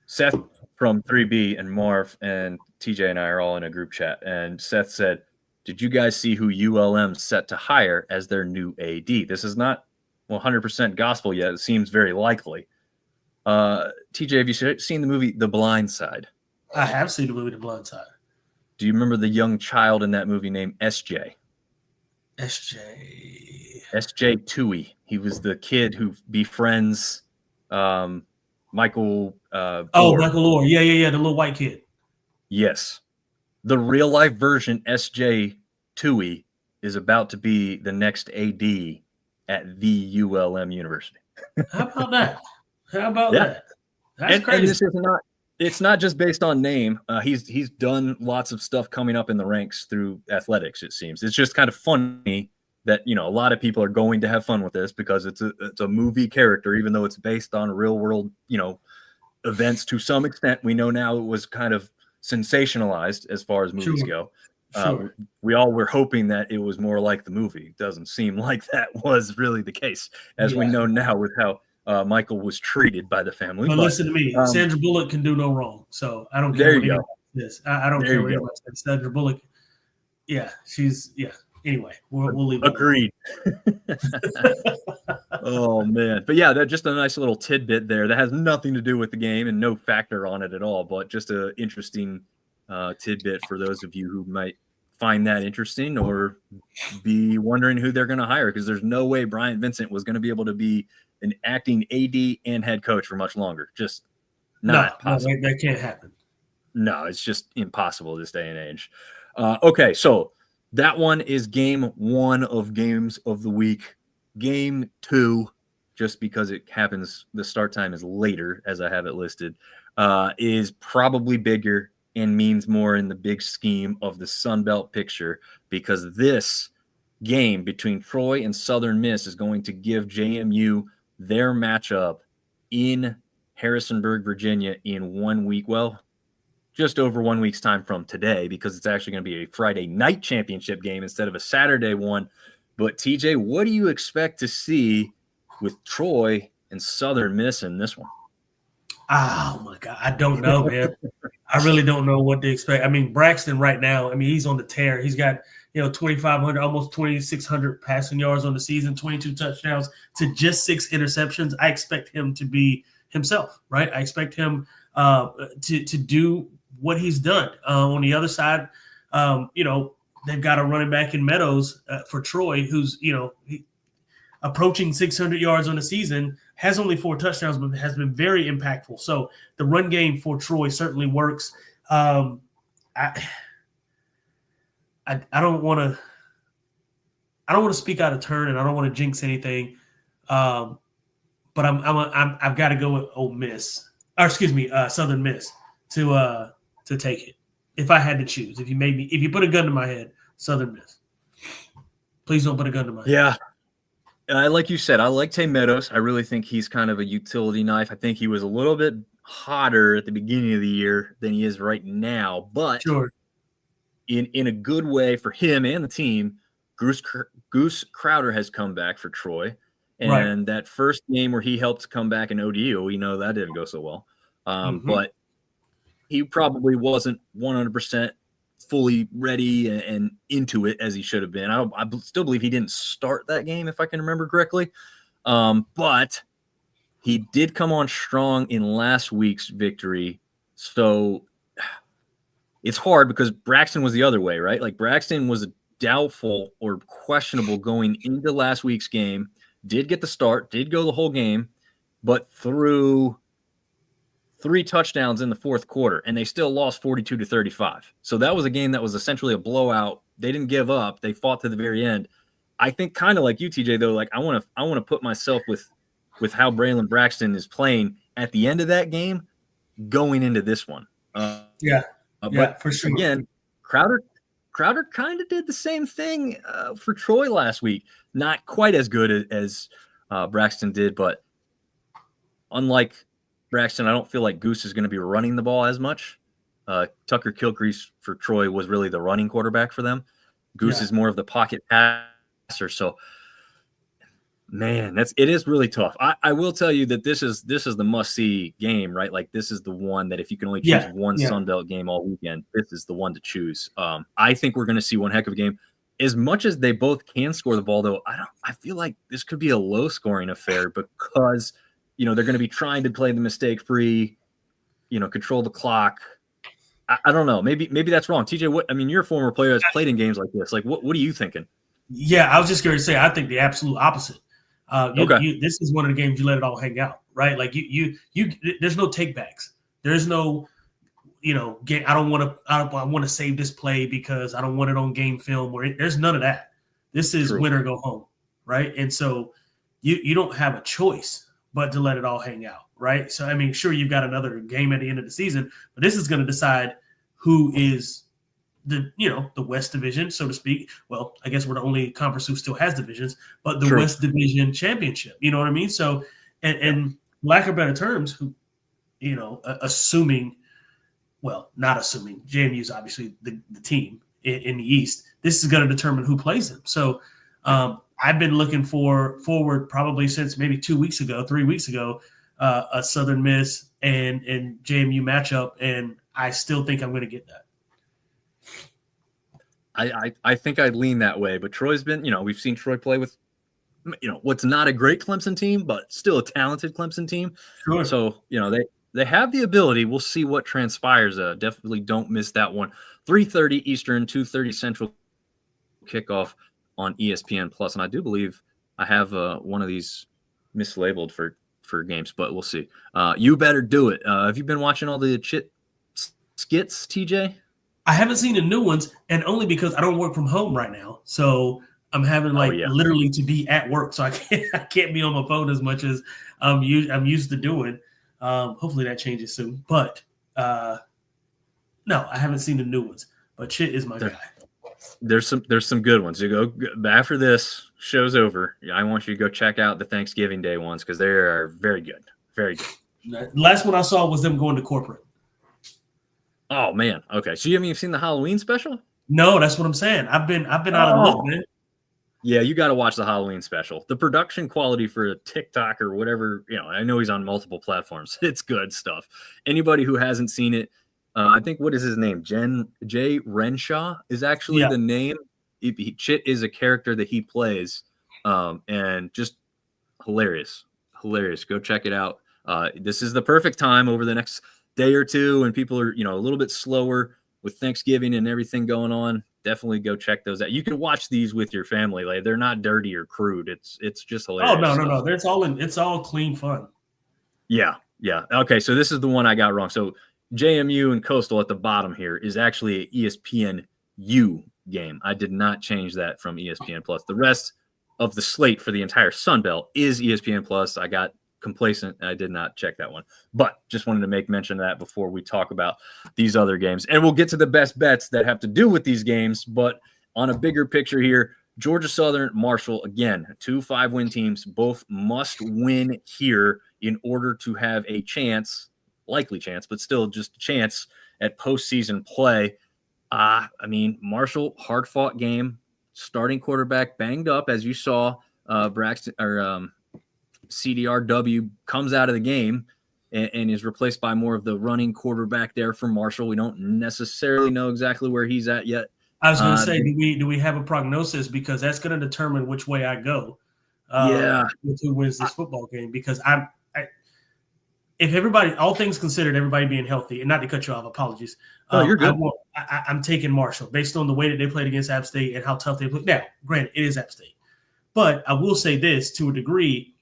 Seth from 3B and Marv and TJ and I are all in a group chat, and Seth said, "Did you guys see who ULM set to hire as their new AD?" This is not 100% gospel yet. It seems very likely. TJ, have you seen the movie The Blind Side? I have seen the movie The Blind Side. Do you remember the young child in that movie named SJ? SJ Tui. He was the kid who befriends Michael. Michael Orr. Yeah. The little white kid. Yes. The real life version, SJ Tui, is about to be the next AD at the ULM University. How about that? That's crazy. And this is not. It's not just based on name. He's done lots of stuff coming up in the ranks through athletics. It seems it's just kind of funny that a lot of people are going to have fun with this because it's a movie character, even though it's based on real world events to some extent. We know now it was kind of sensationalized as far as movies go. Sure. We all were hoping that it was more like the movie. It doesn't seem like that was really the case, as we know now with how Michael was treated by the family. But listen to me, Sandra Bullock can do no wrong, so I don't care there what you anybody says. I don't care what anybody says. Sandra Bullock, she's. Anyway, we'll leave. Agreed. Oh man, but yeah, that's just a nice little tidbit there that has nothing to do with the game and no factor on it at all, but just an interesting tidbit for those of you who might find that interesting or be wondering who they're going to hire, because there's no way Brian Vincent was going to be able to be an acting AD and head coach for much longer. Just not possible. No, that can't happen. No, it's just impossible this day and age. Okay, so that one is game one of games of the week. Game two, just because it happens, the start time is later, as I have it listed, is probably bigger and means more in the big scheme of the Sun Belt picture, because this game between Troy and Southern Miss is going to give JMU their matchup in Harrisonburg, Virginia in 1 week. Well, just over 1 week's time from today, because it's actually going to be a Friday night championship game instead of a Saturday one. But TJ, what do you expect to see with Troy and Southern Miss in this one? Oh my God, I don't know, man. I really don't know what to expect. I mean, Braxton right now, he's on the tear. He's got 2,500, almost 2,600 passing yards on the season, 22 touchdowns to just 6 interceptions. I expect him to be himself, right? I expect him to do what he's done. On the other side, they've got a running back in Meadows for Troy, who's approaching 600 yards on the season, has only 4 touchdowns, but has been very impactful. So the run game for Troy certainly works. I don't want to speak out of turn, and I don't want to jinx anything. But I've got to go with Southern Miss to take it. If I had to choose, if you put a gun to my head, Southern Miss. Please don't put a gun to my head. Yeah. Like you said, I like Tay Meadows. I really think he's kind of a utility knife. I think he was a little bit hotter at the beginning of the year than he is right now, but sure, in a good way for him and the team. Goose Crowder has come back for Troy, and that first game where he helped come back in ODU, we know that didn't go so well. But he probably wasn't 100% fully ready and into it as he should have been. I still believe he didn't start that game, if I can remember correctly. But he did come on strong in last week's victory. So it's hard because Braxton was the other way, right? Like Braxton was doubtful or questionable going into last week's game, did get the start, did go the whole game, but threw 3 touchdowns in the fourth quarter, and they still lost 42-35. So that was a game that was essentially a blowout. They didn't give up. They fought to the very end. I think kind of like you, TJ, though, like I want to put myself with how Braylon Braxton is playing at the end of that game going into this one. But for sure. Again, Crowder kind of did the same thing for Troy last week. Not quite as good as Braxton did, but unlike Braxton, I don't feel like Goose is going to be running the ball as much. Tucker Kilcrease for Troy was really the running quarterback for them. Goose is more of the pocket passer. So, man, it is really tough. I will tell you that this is the must-see game, right? Like, this is the one that if you can only choose one Sun Belt game all weekend, this is the one to choose. I think we're going to see one heck of a game. As much as they both can score the ball, though, I feel like this could be a low-scoring affair because – they're going to be trying to play the mistake-free, control the clock. I don't know. Maybe that's wrong. TJ, you're a former player that's played in games like this. Like, what are you thinking? Yeah, I was just going to say, I think the absolute opposite. This is one of the games you let it all hang out, right? Like you there's no takebacks. There's no, I want to save this play because I don't want it on game film there's none of that. This is win or go home, right? And so you don't have a choice but to let it all hang out, right? So, sure, you've got another game at the end of the season, but this is going to decide who is the West Division, so to speak. Well, I guess we're the only conference who still has divisions, but the West Division championship, you know what I mean? So, and lack of better terms, who, assuming, well, not assuming, JMU is obviously the team in the East, this is going to determine who plays them. So, I've been looking forward probably since maybe 3 weeks ago, a Southern Miss and JMU matchup, and I still think I'm going to get that. I think I'd lean that way, but Troy's been, we've seen Troy play with, what's not a great Clemson team, but still a talented Clemson team. Sure. So, they have the ability. We'll see what transpires. Definitely don't miss that one. 3:30 Eastern, 2:30 Central kickoff on ESPN Plus, and I do believe I have one of these mislabeled for games, but we'll see. You better do it. Have you been watching all the Chit skits, TJ? I haven't seen the new ones, and only because I don't work from home right now, so I'm having literally to be at work, so I can't be on my phone as much as I'm used to doing. Hopefully that changes soon, but no, I haven't seen the new ones. But Chit is my guy. There's some good ones. You go after this show's over. I want you to go check out the Thanksgiving Day ones because they are very good, very good. The last one I saw was them going to corporate. Oh man, okay. So you haven't even seen the Halloween special? No, that's what I'm saying. I've been out of the loop, man. Yeah, you got to watch the Halloween special. The production quality for a TikTok or whatever, I know he's on multiple platforms. It's good stuff. Anybody who hasn't seen it. I think, what is his name? Jay Renshaw is actually the name. Chit is a character that he plays, and just hilarious. Go check it out. This is the perfect time over the next day or two when people are, a little bit slower with Thanksgiving and everything going on. Definitely go check those out. You can watch these with your family. Like, they're not dirty or crude. It's just hilarious. Oh no. It's all clean fun. Yeah. Okay, so this is the one I got wrong. So JMU and Coastal at the bottom here is actually an ESPN-U game. I did not change that from ESPN Plus. The rest of the slate for the entire Sun Belt is ESPN Plus. I got complacent. I did not check that one, but just wanted to make mention of that before we talk about these other games. And we'll get to the best bets that have to do with these games. But on a bigger picture here, Georgia Southern, Marshall, again, 2 5-win teams, both must win here in order to have a chance. Likely chance, but still just a chance at postseason play. Marshall, hard-fought game. Starting quarterback banged up, as you saw. Braxton or CDRW comes out of the game and is replaced by more of the running quarterback there for Marshall. We don't necessarily know exactly where he's at yet. I was going to say, do we have a prognosis, because that's going to determine which way I go. With who wins this football game, because if everybody, all things considered, everybody being healthy, and not to cut you off, apologies. You're good. I'm taking Marshall based on the way that they played against App State and how tough they played. Now, granted, it is App State. But I will say this, to a degree,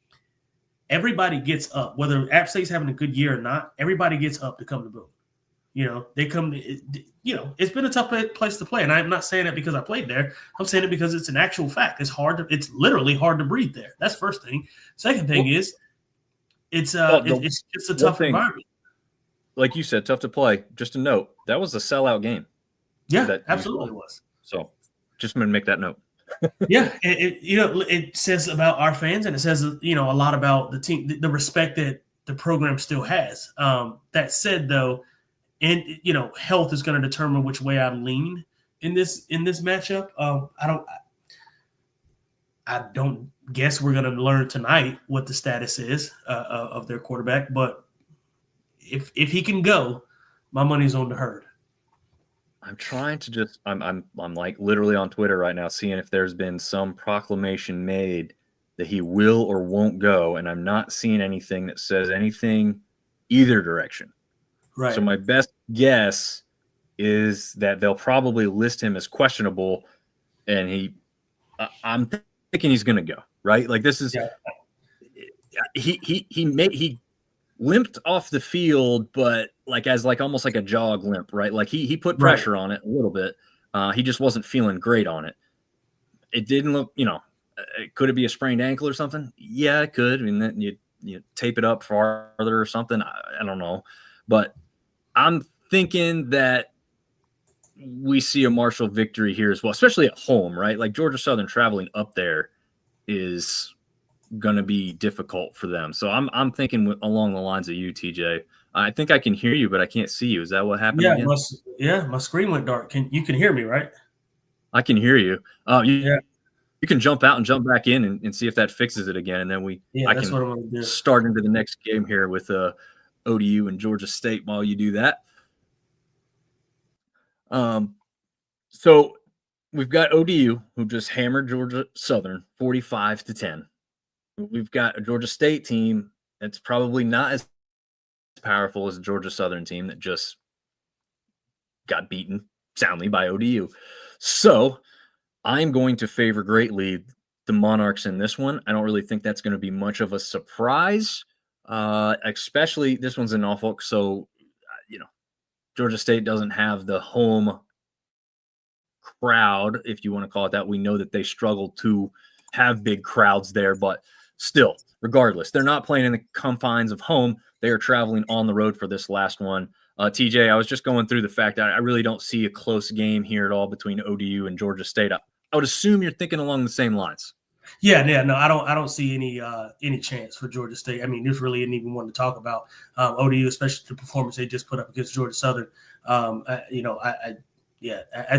everybody gets up. Whether App State's having a good year or not, everybody gets up to come to Boone. They come, it's been a tough place to play. And I'm not saying that because I played there. I'm saying it because it's an actual fact. It's literally hard to breathe there. That's the first thing. Second thing is, it's just a tough environment. Like you said, tough to play. Just a note, that was a sellout game. Yeah, absolutely was. So just going to make that note. Yeah, it says about our fans, and it says a lot about the team, the respect that the program still has. That said, though, and health is going to determine which way I lean in this matchup. I don't guess we're going to learn tonight what the status is of their quarterback, but if he can go, my money's on the Herd. I'm trying to just I'm like literally on Twitter right now seeing if there's been some proclamation made that he will or won't go, and I'm not seeing anything that says anything either direction. Right. So my best guess is that they'll probably list him as questionable, and I'm thinking he's going to go, right? Like this is he limped off the field, but almost like a jog limp, right? Like he put pressure on it a little bit. He just wasn't feeling great on it. It didn't look, could it be a sprained ankle or something? Yeah, it could. I mean, then you tape it up farther or something. I don't know, but I'm thinking that we see a Marshall victory here as well, especially at home, right? Like Georgia Southern traveling up there is going to be difficult for them. So I'm thinking along the lines of you, TJ. I think I can hear you, but I can't see you. Is that what happened? Yeah, my screen went dark. You can hear me, right? I can hear you. You can jump out and jump back in and see if that fixes it again, and then I can start into the next game here with ODU and Georgia State while you do that. So we've got ODU who just hammered Georgia Southern 45-10. We've got a Georgia State team that's probably not as powerful as a Georgia Southern team that just got beaten soundly by ODU. So I'm going to favor greatly the Monarchs in this one. I don't really think that's going to be much of a surprise, especially this one's in Norfolk. So, Georgia State doesn't have the home crowd, if you want to call it that. We know that they struggle to have big crowds there, but still, regardless, they're not playing in the confines of home. They are traveling on the road for this last one. TJ, I was just going through the fact that I really don't see a close game here at all between ODU and Georgia State. I would assume you're thinking along the same lines. Yeah, no, I don't see any chance for Georgia State. I mean, there's really isn't even one to talk about. ODU, especially the performance they just put up against Georgia Southern. I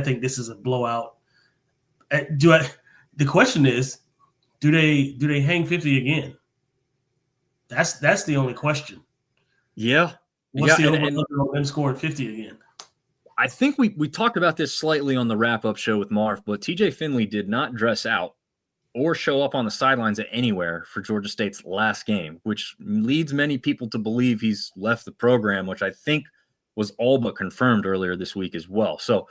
think this is a blowout. The question is, do they hang 50 again? That's the only question. Yeah. What's the over on them scoring 50 again? I think we talked about this slightly on the wrap-up show with Marv, but TJ Finley did not dress out or show up on the sidelines at anywhere for Georgia State's last game, which leads many people to believe he's left the program, which I think was all but confirmed earlier this week as well. So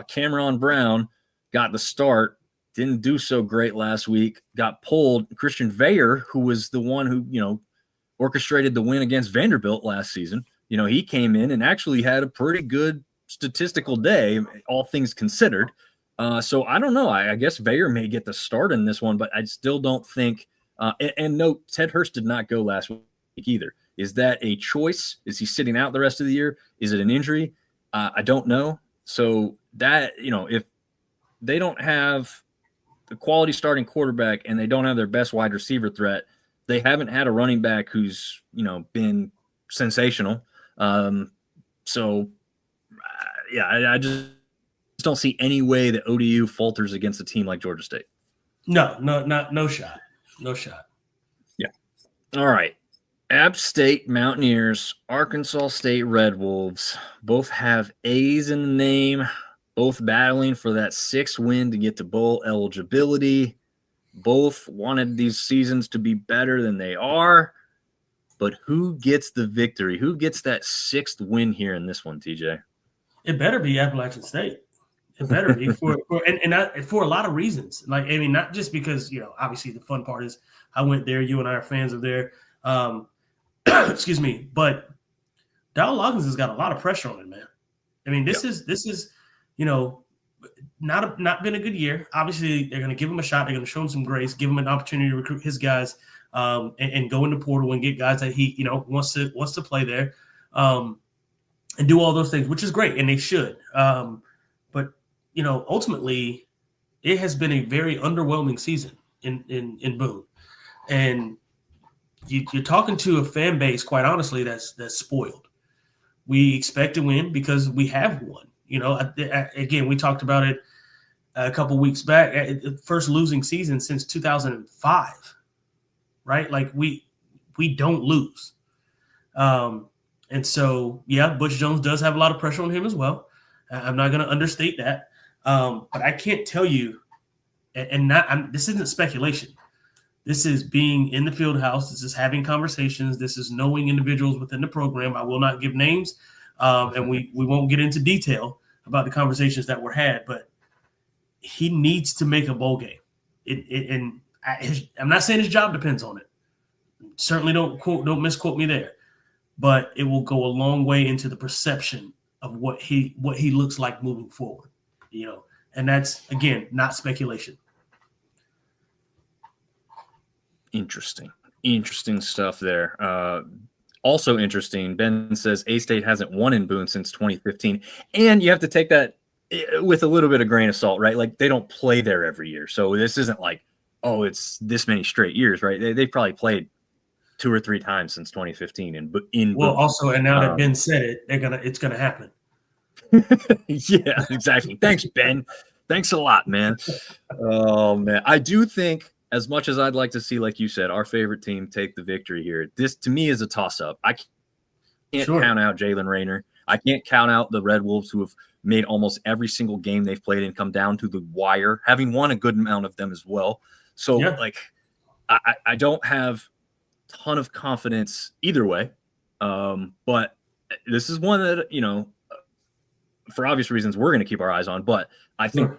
Cameron Brown got the start, didn't do so great last week, got pulled. Christian Veyer, who was the one who, orchestrated the win against Vanderbilt last season, he came in and actually had a pretty good statistical day, all things considered. So I don't know. I guess Veyer may get the start in this one, but I still don't think and note, Ted Hurst did not go last week either. Is that a choice? Is he sitting out the rest of the year? Is it an injury? I don't know. So that, if they don't have the quality starting quarterback and they don't have their best wide receiver threat, they haven't had a running back who's, been sensational. I just don't see any way that ODU falters against a team like Georgia State. No shot. No shot. Yeah. All right. App State Mountaineers, Arkansas State Red Wolves, both have A's in the name, both battling for that 6th win to get to bowl eligibility. Both wanted these seasons to be better than they are. But who gets the victory? Who gets that 6th win here in this one, TJ? It better be Appalachian State. It better be for a lot of reasons. Not just because, obviously the fun part is I went there. You and I are fans of there. Excuse me. But Donald Loggins has got a lot of pressure on him, man. This is not been a good year. Obviously, they're going to give him a shot. They're going to show him some grace, give him an opportunity to recruit his guys, and go in the portal and get guys that he wants to play there, and do all those things, which is great, and they should. But ultimately, it has been a very underwhelming season in Boone, and you're talking to a fan base, quite honestly, that's spoiled. We expect to win because we have won. Again, we talked about it a couple weeks back. First losing season since 2005, right? Like we don't lose. And so, yeah, Butch Jones does have a lot of pressure on him as well. I'm not going to understate that. But I can't tell you, this isn't speculation. This is being in the field house. This is having conversations. This is knowing individuals within the program. I will not give names, and we won't get into detail about the conversations that were had. But he needs to make a bowl game. I'm not saying his job depends on it. Certainly don't misquote me there. But it will go a long way into the perception of what he looks like moving forward. And that's, again, not speculation. Interesting stuff there. Also interesting, Ben says A-State hasn't won in Boone since 2015. And you have to take that with a little bit of grain of salt, right? Like, they don't play there every year. So this isn't like, oh, it's this many straight years, right? They probably played 2 or 3 times since 2015 in Boone. Also, and now that Ben said it, it's gonna happen. Yeah, exactly. Thanks, Ben. Thanks a lot, man. Oh man, I do think, as much as I'd like to see, like you said, our favorite team take the victory here, this to me is a toss-up. I can't count out Jalen Rayner. I can't count out the Red Wolves, who have made almost every single game they've played and come down to the wire, having won a good amount of them as well. So, I don't have a ton of confidence either way. But this is one that, for obvious reasons, we're going to keep our eyes on. But I think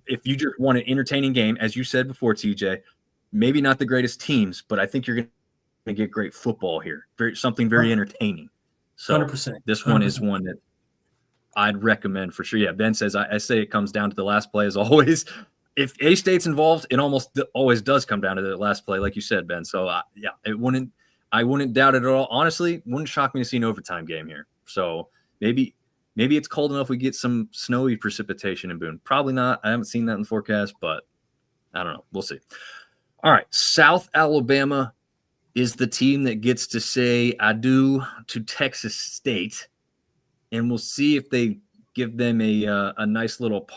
if you just want an entertaining game, as you said before, TJ, maybe not the greatest teams, but I think you're going to get great football here. Something very entertaining. So 100%. This one is one that I'd recommend for sure. Yeah, Ben says, I say it comes down to the last play as always. If A-State's involved, it almost always does come down to the last play, like you said, Ben. So, I wouldn't doubt it at all. Honestly, wouldn't shock me to see an overtime game here. So maybe it's cold enough we get some snowy precipitation in Boone. Probably not. I haven't seen that in the forecast, but I don't know. We'll see. All right. South Alabama is the team that gets to say adieu to Texas State. And we'll see if they give them a nice little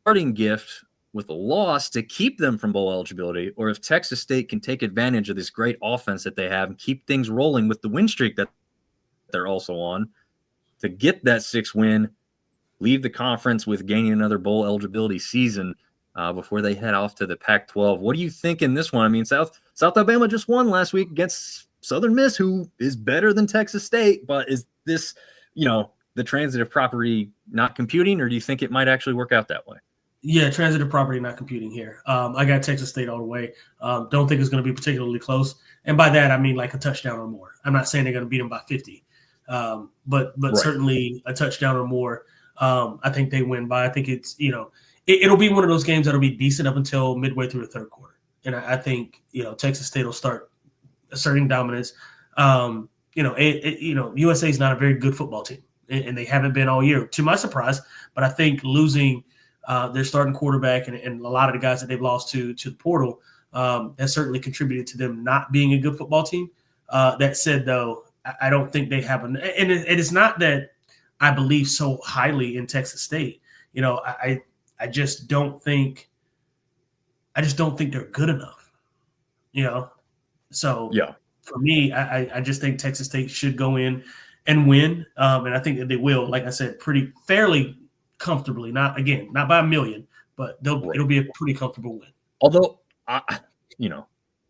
parting gift with a loss to keep them from bowl eligibility, or if Texas State can take advantage of this great offense that they have and keep things rolling with the win streak that they're also on to get that 6th win, leave the conference with gaining another bowl eligibility season before they head off to the Pac-12. What do you think in this one? I mean, South Alabama just won last week against Southern Miss, who is better than Texas State, but is this, the transitive property not computing, or do you think it might actually work out that way? Yeah, transitive property not computing here. I got Texas State all the way. Don't think it's going to be particularly close. And by that, I mean like a touchdown or more. I'm not saying they're going to beat them by 50. But right. Certainly a touchdown or more. I think they win by. I think it's, it'll be one of those games that'll be decent up until midway through the third quarter. And I think, Texas State will start asserting dominance. USA is not a very good football team, and they haven't been all year, to my surprise. But I think losing their starting quarterback and a lot of the guys that they've lost to the portal has certainly contributed to them not being a good football team. That said, though, I don't think they have and it's not that I believe so highly in Texas State. I just don't think they're good enough. So yeah, for me, I just think Texas State should go in and win, and I think that they will. Like I said, fairly comfortably. Not by a million, but it'll be a pretty comfortable win. Although,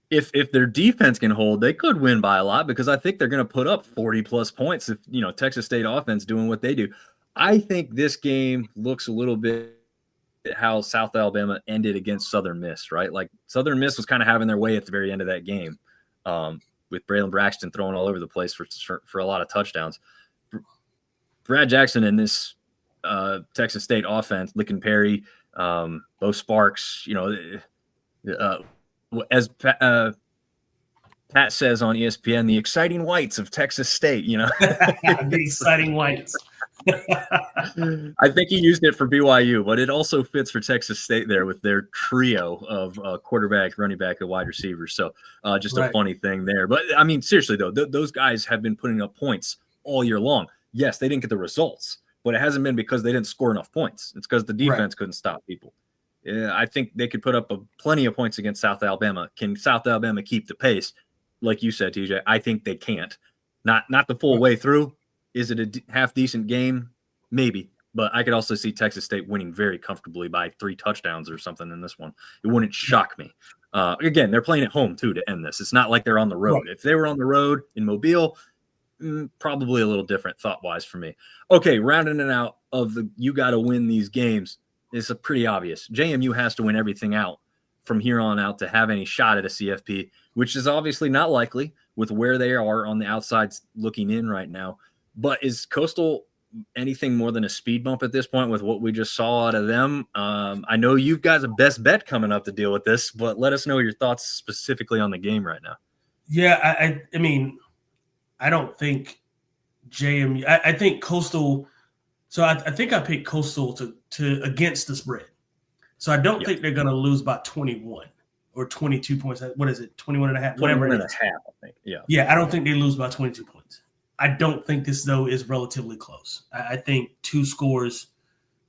if their defense can hold, they could win by a lot, because I think they're going to put up 40+ points if, Texas State offense doing what they do. I think this game looks a little bit how South Alabama ended against Southern Miss, right? Like Southern Miss was kind of having their way at the very end of that game, with Braylon Braxton throwing all over the place for a lot of touchdowns. Brad Jackson in this Texas State offense, Lickin Perry, Bo Sparks, as Pat says on ESPN, the exciting whites of Texas State, The exciting whites. I think he used it for BYU, but it also fits for Texas State there with their trio of quarterback, running back, and wide receivers. So just a funny thing there. But, I mean, seriously, though, those guys have been putting up points all year long. Yes, they didn't get the results, but it hasn't been because they didn't score enough points. It's because the defense couldn't stop people. I think they could put up plenty of points against South Alabama. Can South Alabama keep the pace? Like you said, TJ, I think they can't. Not the full way through. Is it a half-decent game? Maybe. But I could also see Texas State winning very comfortably by 3 touchdowns or something in this one. It wouldn't shock me. Again, they're playing at home, too, to end this. It's not like they're on the road. If they were on the road in Mobile, probably a little different thought-wise for me. Okay, rounding it out of the you got to win these games is pretty obvious. JMU has to win everything out from here on out to have any shot at a CFP, which is obviously not likely with where they are on the outside looking in right now. But is Coastal anything more than a speed bump at this point with what we just saw out of them? I know you guys a best bet coming up to deal with this, but let us know your thoughts specifically on the game right now. Yeah, I mean, I don't think JMU. I think Coastal. So I think I picked Coastal to against the spread. So I don't think they're going to lose by 21 or 22 points. What is it? 21 and a half, whatever it is. I think. Yeah, I don't think they lose by 22 points. I don't think this, though, is relatively close. I think 2 scores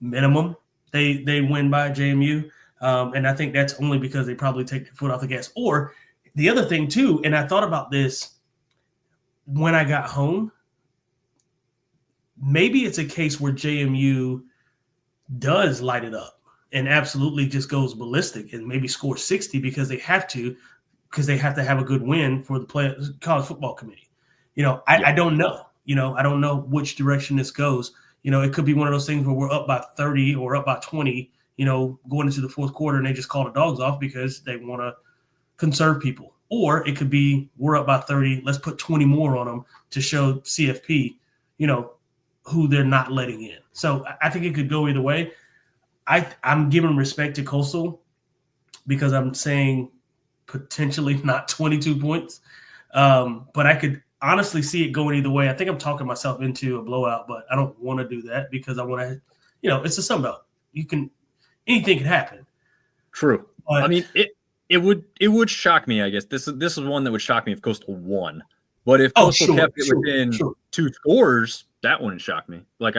minimum they win by JMU. And I think that's only because they probably take their foot off the gas. Or the other thing, too, and I thought about this when I got home, maybe it's a case where JMU does light it up and absolutely just goes ballistic and maybe score 60 because they have to have a good win for the college football committee. I don't know. I don't know which direction this goes. It could be one of those things where we're up by 30 or up by 20, going into the fourth quarter and they just call the dogs off because they want to conserve people. Or it could be we're up by 30, let's put 20 more on them to show CFP, who they're not letting in. So I think it could go either way. I'm giving respect to Coastal because I'm saying potentially not 22 points. But I could honestly see it going either way. I think I'm talking myself into a blowout, but I don't want to do that because I want to, it's a Sun Belt. Anything can happen. True. But, I mean, it would shock me, I guess. This is one that would shock me if Coastal won. But if Coastal kept it within 2 scores, that wouldn't shock me. Like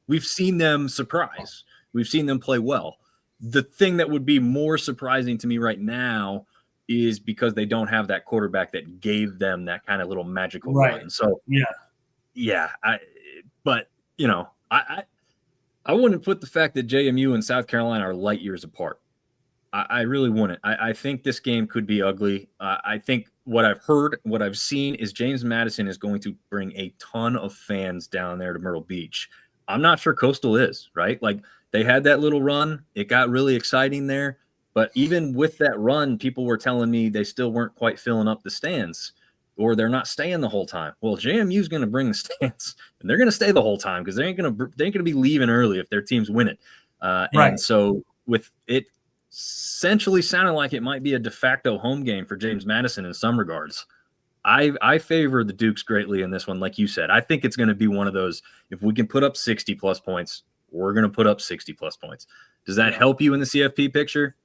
we've seen them surprise. We've seen them play well. The thing that would be more surprising to me right now is because they don't have that quarterback that gave them that kind of little magical run. So I wouldn't put the fact that JMU and South Carolina are light years apart. I really wouldn't. I think this game could be ugly. I think what I've heard, what I've seen is James Madison is going to bring a ton of fans down there to Myrtle Beach. I'm not sure Coastal is, right? Like they had that little run. It got really exciting there. But even with that run, people were telling me they still weren't quite filling up the stands or they're not staying the whole time. Well, JMU is going to bring the stands and they're going to stay the whole time because they ain't going to be leaving early if their teams win it. And so with it essentially sounding like it might be a de facto home game for James Madison in some regards, I favor the Dukes greatly in this one. Like you said, I think it's going to be one of those, if we can put up 60 plus points, we're going to put up 60 plus points. Does that help you in the CFP picture?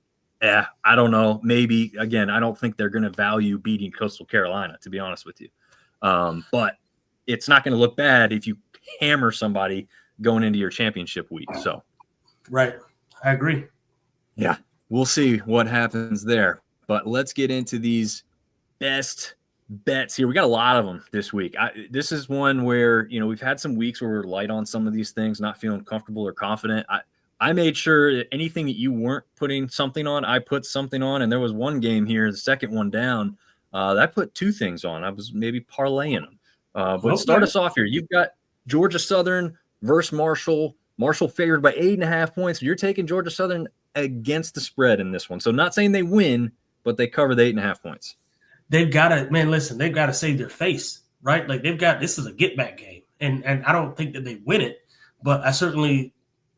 Yeah, I don't know. Maybe, again, I don't think they're going to value beating Coastal Carolina, to be honest with you. But it's not going to look bad if you hammer somebody going into your championship week. So, right. I agree. Yeah, we'll see what happens there. But let's get into these best bets here. We got a lot of them this week. This is one where, we've had some weeks where we're light on some of these things, not feeling comfortable or confident. I made sure that anything that you weren't putting something on, I put something on. And there was one game here, the second one down, that I put 2 things on. I was maybe parlaying them. But start us off here. You've got Georgia Southern versus Marshall. Marshall favored by 8.5 points. You're taking Georgia Southern against the spread in this one. So not saying they win, but they cover the 8.5 points. They've got to save their face, right? Like this is a get back game. And I don't think that they win it, but I certainly,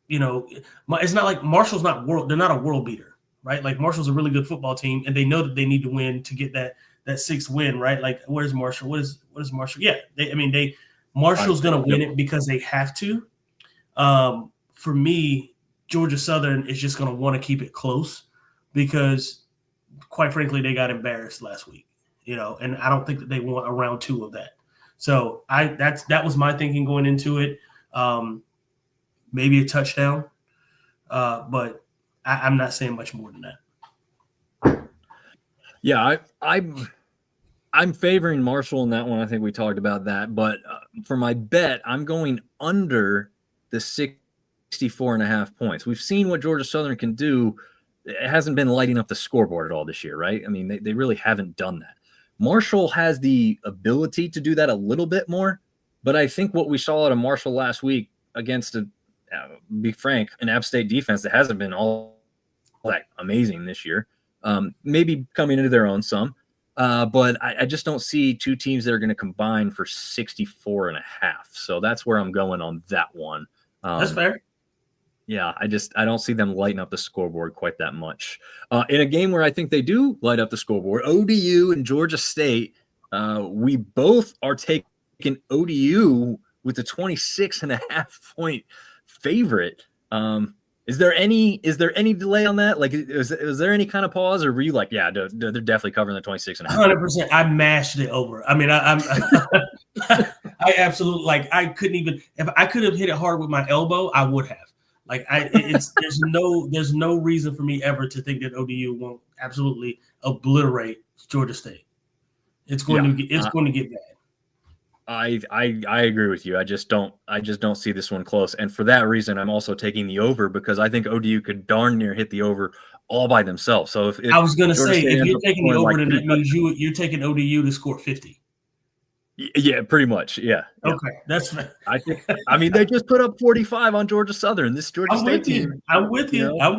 it's not like Marshall's they're not a world beater, right? Like Marshall's a really good football team and they know that they need to win to get that 6th win, right? Like where's Marshall? What is Marshall? Yeah. Marshall's going to win it because they have to. For me, Georgia Southern is just going to want to keep it close because, quite frankly, they got embarrassed last week, and I don't think that they want a round 2 of that. So that was my thinking going into it. Maybe a touchdown, but I'm not saying much more than that. Yeah, I'm favoring Marshall in that one. I think we talked about that. But for my bet, I'm going under the 64.5 points. We've seen what Georgia Southern can do. It hasn't been lighting up the scoreboard at all this year, right? I mean, they really haven't done that. Marshall has the ability to do that a little bit more. But I think what we saw out of Marshall last week against, be frank, an App State defense that hasn't been all that amazing this year, maybe coming into their own some. But I just don't see two teams that are going to combine for 64.5. So that's where I'm going on that one. That's fair. Yeah, I don't see them lighting up the scoreboard quite that much. In a game where I think they do light up the scoreboard, ODU and Georgia State, we both are taking ODU with the 26.5 point favorite. Is there any delay on that? Like, is there any kind of pause, or were you like, yeah, they're definitely covering the 26.5? 100%. I mashed it over. I mean, I'm I absolutely, like, I couldn't even, if I could have hit it hard with my elbow, I would have. Like, there's no reason for me ever to think that ODU won't absolutely obliterate Georgia State. It's going to get bad. I agree with you. I just don't see this one close. And for that reason, I'm also taking the over because I think ODU could darn near hit the over all by themselves. So if I was going to say, if you're taking the over, then that means you're taking ODU to score 50. Yeah, pretty much. Yeah. Okay, that's fair. I mean, they just put up 45 on Georgia Southern. This Georgia State team. I'm with you. I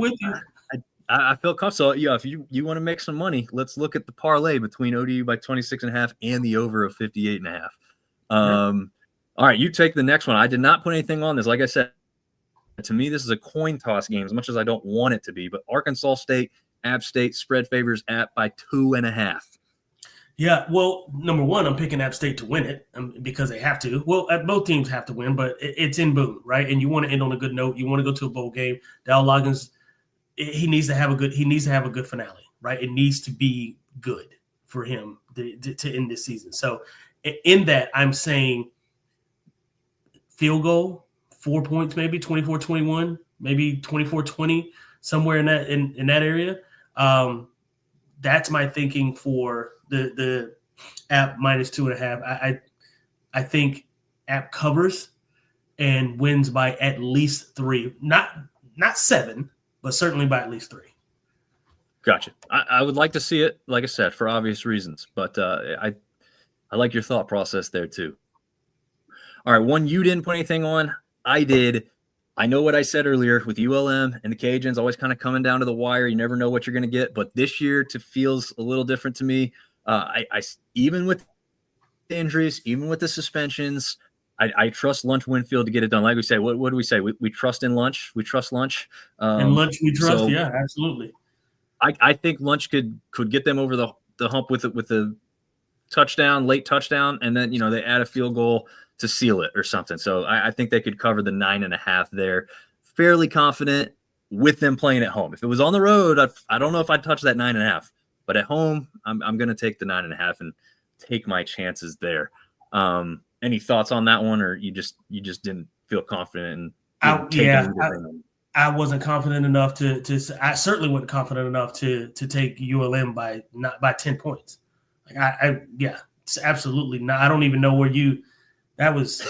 feel comfortable. So, yeah, if you want to make some money, let's look at the parlay between ODU by 26.5 and the over of 58.5. All right, you take the next one. I did not put anything on this. Like I said, to me, this is a coin toss game as much as I don't want it to be. But Arkansas State, App State, spread favors App by 2.5. Yeah, well, number one, I'm picking App State to win it because they have to. Well, both teams have to win, but it's in Boone, right? And you want to end on a good note. You want to go to a bowl game. Dal Loggins, he needs to have a good finale, right? It needs to be good for him to end this season. So in that, I'm saying field goal, 4 points, maybe 24-21, maybe 24-20, somewhere in that area. That's my thinking for the App minus 2.5. I think App covers and wins by at least 3, not 7, but certainly by at least 3. Gotcha. I would like to see it, like I said, for obvious reasons, but I like your thought process there too. All right, one you didn't put anything on. I did. I know what I said earlier with ULM and the Cajuns always kind of coming down to the wire. You never know what you're going to get, but this year it feels a little different to me. I even with the injuries, even with the suspensions, I trust Lunch Winfield to get it done. Like we say, what do we say? We trust in Lunch. We trust Lunch. And Lunch we trust. So yeah, absolutely. I think Lunch could get them over the hump with the late touchdown, and then they add a field goal to seal it or something. So I think they could cover the 9.5 there. Fairly confident with them playing at home. If it was on the road, I don't know if I'd touch that 9.5. But at home, I'm going to take the 9.5 and take my chances there. Any thoughts on that one, or you just didn't feel confident? I wasn't confident enough to. I certainly wasn't confident enough to take ULM by 10 points. Like it's absolutely not. I don't even know where you. That's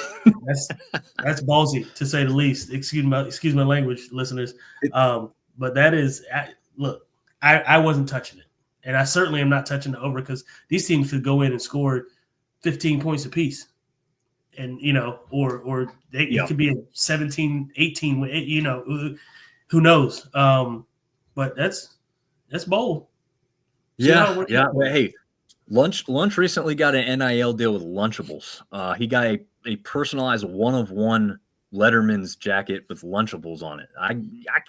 ballsy to say the least. Excuse my language, listeners. But that is look. I wasn't touching it. And I certainly am not touching the over because these teams could go in and score 15 points apiece. And, or it could be a 17-18, who knows? But that's bold. Yeah. Well, hey, Lunch recently got an NIL deal with Lunchables. He got a personalized 1-of-1 Letterman's jacket with Lunchables on it. I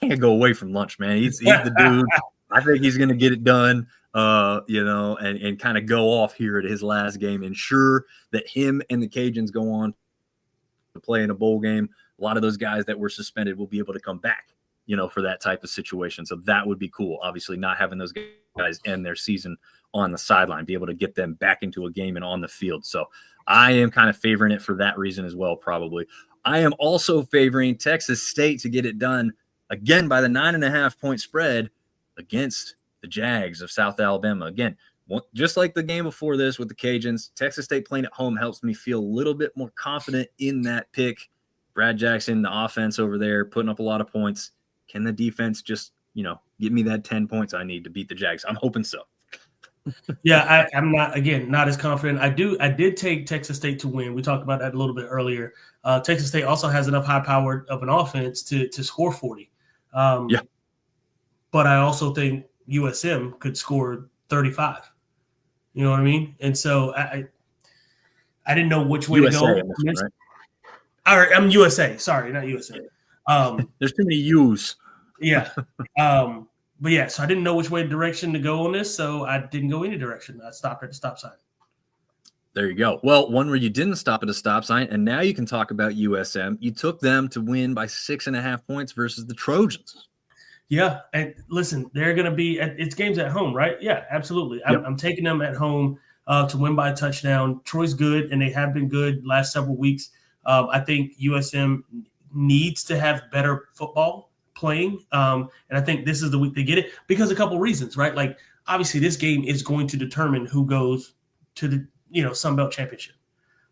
can't go away from Lunch, man. He's the dude. I think he's going to get it done. And kind of go off here at his last game, ensure that him and the Cajuns go on to play in a bowl game. a lot of those guys that were suspended will be able to come back, for that type of situation. So that would be cool. Obviously, not having those guys end their season on the sideline, be able to get them back into a game and on the field. So I am kind of favoring it for that reason as well, probably. I am also favoring Texas State to get it done again by the 9.5-point spread against the Jags of South Alabama. Again, just like the game before this with the Cajuns, Texas State playing at home helps me feel a little bit more confident in that pick. Brad Jackson, the offense over there, putting up a lot of points. Can the defense just, give me that 10 points I need to beat the Jags? I'm hoping so. Yeah, I'm not as confident. I did take Texas State to win. We talked about that a little bit earlier. Texas State also has enough high-powered of an offense to score 40. Yeah. But I also think USM could score 35. You know what I mean? And so I didn't know which way USA to go. One, right? All right, I'm USA. Sorry, not USA. There's too many U's. Yeah. But yeah, so I didn't know which direction to go on this, so I didn't go any direction. I stopped at the stop sign. There you go. Well, one where you didn't stop at a stop sign, and now you can talk about USM. You took them to win by 6.5 points versus the Trojans. Yeah, and listen, they're going to be – it's games at home, right? Yeah, absolutely. Yep. I'm taking them at home to win by a touchdown. Troy's good, and they have been good last several weeks. I think USM needs to have better football playing, and I think this is the week they get it because a couple reasons, right? Like, obviously, this game is going to determine who goes to the Sun Belt Championship.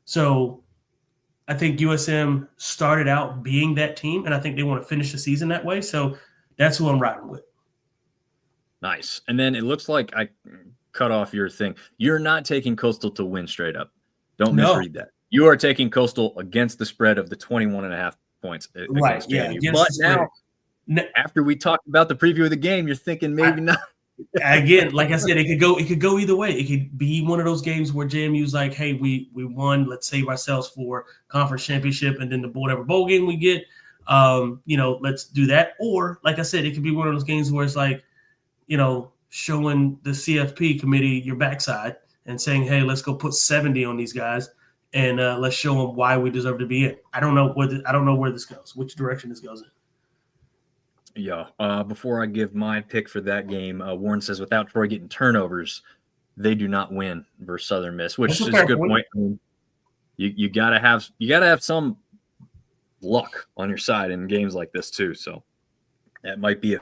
So I think USM started out being that team, and I think they want to finish the season that way. So that's who I'm riding with. Nice. And then it looks like I cut off your thing. You're not taking Coastal to win straight up. Don't misread that. You are taking Coastal against the spread of the 21.5 points against JMU. Yeah, but now, after we talked about the preview of the game, you're thinking maybe not. Again, like I said, it could go either way. It could be one of those games where JMU's like, hey, we won. Let's save ourselves for conference championship, and then the whatever bowl game we get, let's do that. Or, like I said, it could be one of those games where it's like, showing the CFP committee your backside and saying, hey, let's go put 70 on these guys, and let's show them why we deserve to be in. I don't know where this goes, which direction this goes in. Yeah. Before I give my pick for that game, Warren says without Troy getting turnovers, they do not win versus Southern Miss, which is a good point. I mean, you gotta have some luck on your side in games like this too. So that might be a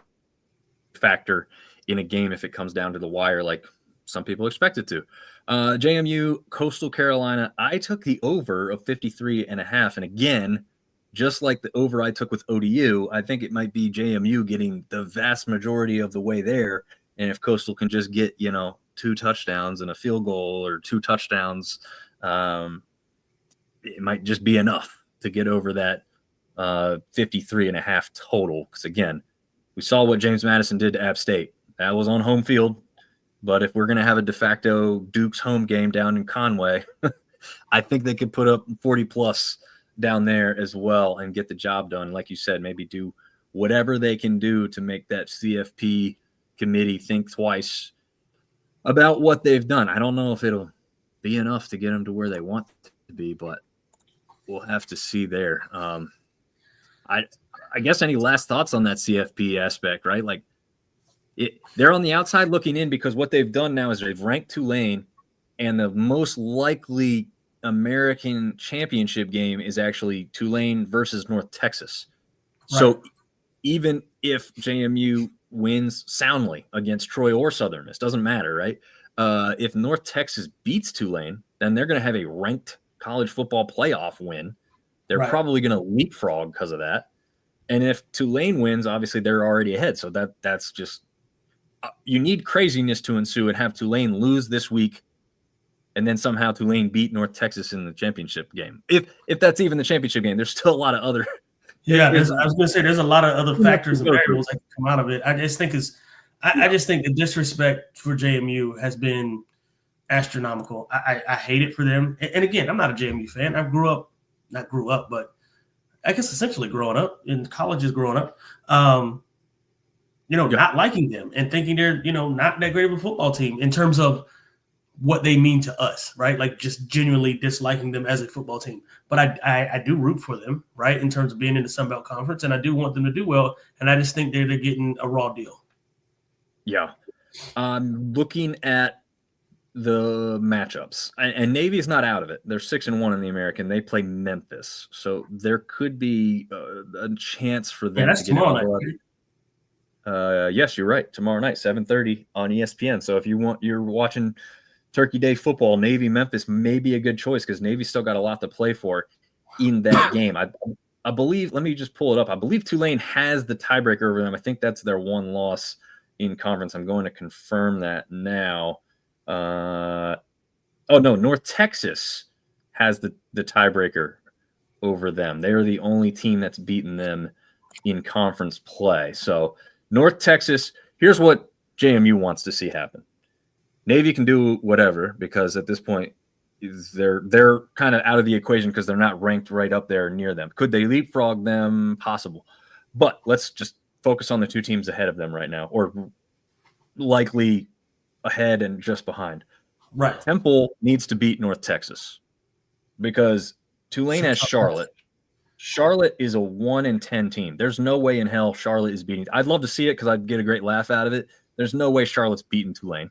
factor in a game if it comes down to the wire, like some people expect it to. JMU Coastal Carolina, I took the over of 53.5, and again, just like the over I took with ODU, I think it might be JMU getting the vast majority of the way there. And if Coastal can just get, 2 touchdowns and a field goal or 2 touchdowns, it might just be enough to get over that 53.5 total. Because, again, we saw what James Madison did to App State. That was on home field. But if we're going to have a de facto Duke's home game down in Conway, I think they could put up 40-plus down there as well and get the job done. Like you said, maybe do whatever they can do to make that CFP committee think twice about what they've done. I don't know if it'll be enough to get them to where they want to be, but we'll have to see there. I guess any last thoughts on that CFP aspect, right? Like they're on the outside looking in because what they've done now is they've ranked Tulane, and the most likely American championship game is actually Tulane versus North Texas. Right. So even if JMU wins soundly against Troy or Southern Miss, doesn't matter, right? If North Texas beats Tulane, then they're going to have a ranked college football playoff win. They're probably going to leapfrog because of that. And if Tulane wins, obviously they're already ahead. So that's just you need craziness to ensue and have Tulane lose this week, and then somehow Tulane beat North Texas in the championship game. If that's even the championship game, there's still a lot of other. Yeah, I was going to say there's a lot of other factors and variables that can come out of it. I just think the disrespect for JMU has been astronomical. I hate it for them. And again, I'm not a JMU fan. I not grew up, but I guess essentially growing up in colleges, growing up, not liking them and thinking they're, not that great of a football team in terms of what they mean to us, right? Like just genuinely disliking them as a football team. But I do root for them, right, in terms of being in the Sun Belt Conference, and I do want them to do well. And I just think they're getting a raw deal. Yeah. Looking at the matchups, and Navy's not out of it. They're 6-1 in the American. They play Memphis, so there could be a chance for them that's to get tomorrow night. Yes, you're right. Tomorrow night, 7:30 on ESPN. So if you're watching Turkey Day football, Navy Memphis may be a good choice because Navy's still got a lot to play for in that game. I believe. Let me just pull it up. I believe Tulane has the tiebreaker over them. I think that's their one loss in conference. I'm going to confirm that now. Oh no, North Texas has the tiebreaker over them. They are the only team that's beaten them in conference play. So North Texas, here's what JMU wants to see happen. Navy can do whatever because at this point they're kind of out of the equation because they're not ranked right up there near them. Could they leapfrog them? Possible. But let's just focus on the two teams ahead of them right now, or likely ahead and just behind. Right. Temple needs to beat North Texas because Tulane has Charlotte. Charlotte is a 1-10 team. There's no way in hell Charlotte is beating. I'd love to see it because I'd get a great laugh out of it. There's no way Charlotte's beating Tulane.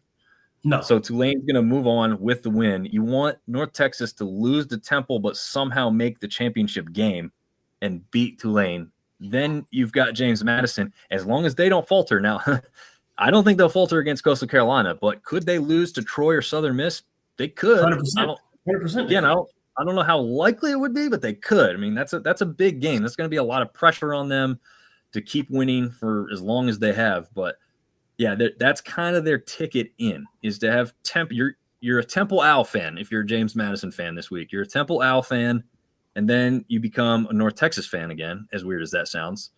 No. So Tulane's going to move on with the win. You want North Texas to lose to Temple but somehow make the championship game and beat Tulane. Then you've got James Madison. As long as they don't falter. Now, I don't think they'll falter against Coastal Carolina, but could they lose to Troy or Southern Miss? They could. 100%. 100%. Again, I don't know how likely it would be, but they could. I mean, that's a big game. That's going to be a lot of pressure on them to keep winning for as long as they have. But yeah, that's kind of their ticket in, is to have Temple. You're a Temple Owl fan if you're a James Madison fan this week. You're a Temple Owl fan, and then you become a North Texas fan again, as weird as that sounds,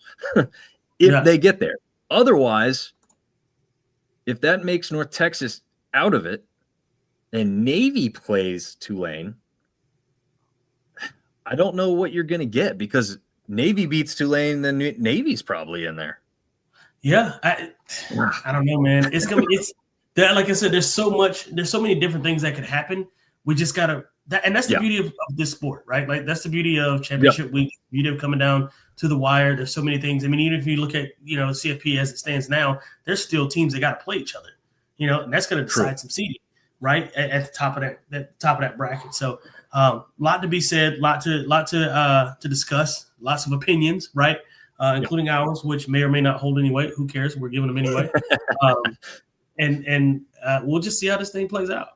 if they get there. Otherwise, if that makes North Texas out of it and Navy plays Tulane, I don't know what you're going to get because Navy beats Tulane, then Navy's probably in there. Yeah, I don't know, man. It's like I said, there's so many different things that could happen. We just gotta, and that's the beauty of this sport, right? Like that's the beauty of championship week, beauty of coming down to the wire. There's so many things. I mean, even if you look at CFP as it stands now, there's still teams that got to play each other, and that's going to decide some seeding, right, at the top of that bracket. So, lot to be said, lot to discuss, lots of opinions, right? Including ours, which may or may not hold any weight. Who cares? We're giving them anyway. And we'll just see how this thing plays out.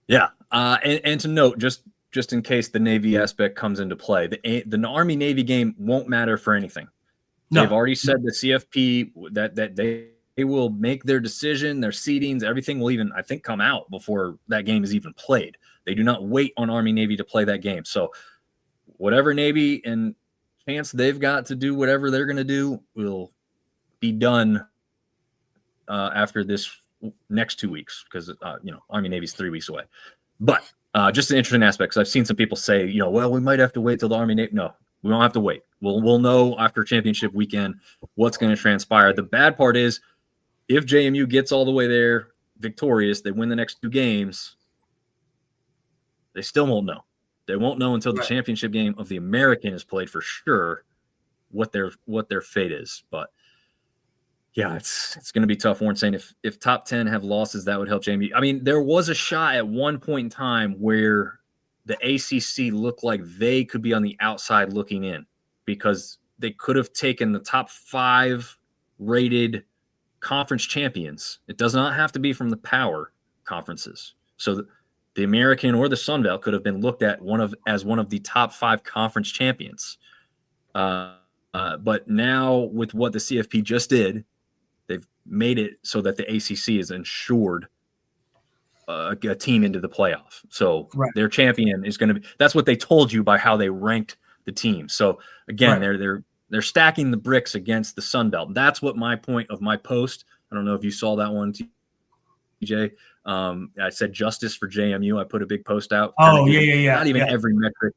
Yeah. And to note, just in case the Navy aspect comes into play, the Army-Navy game won't matter for anything. No. They've already said the CFP that they will make their decision, their seedings, everything will even, I think, come out before that game is even played. They do not wait on Army-Navy to play that game. So whatever Navy and chance they've got to do whatever they're going to do will be done after this next 2 weeks because Army-Navy's 3 weeks away. But just an interesting aspect, because I've seen some people say, well, we might have to wait till the Army-Navy. No, we don't have to wait. We'll know after championship weekend what's going to transpire. The bad part is if JMU gets all the way there victorious, they win the next 2 games, they still won't know. They won't know until the championship game of the American is played for sure what their fate is. But yeah, it's going to be tough. Warren saying if top 10 have losses, that would help JMU. I mean, there was a shot at one point in time where the ACC looked like they could be on the outside looking in because they could have taken the top 5 rated conference champions. It does not have to be from the power conferences. So the American or the Sun Belt could have been looked at as one of the top 5 conference champions. But now with what the CFP just did, they've made it so that the ACC is ensured a team into the playoff. So their champion is going to be – that's what they told you by how they ranked the team. So, again, they're stacking the bricks against the Sun Belt. That's what my point of my post – I don't know if you saw that one, TJ. I said justice for JMU. I put a big post out. Oh, yeah. Not even every metric.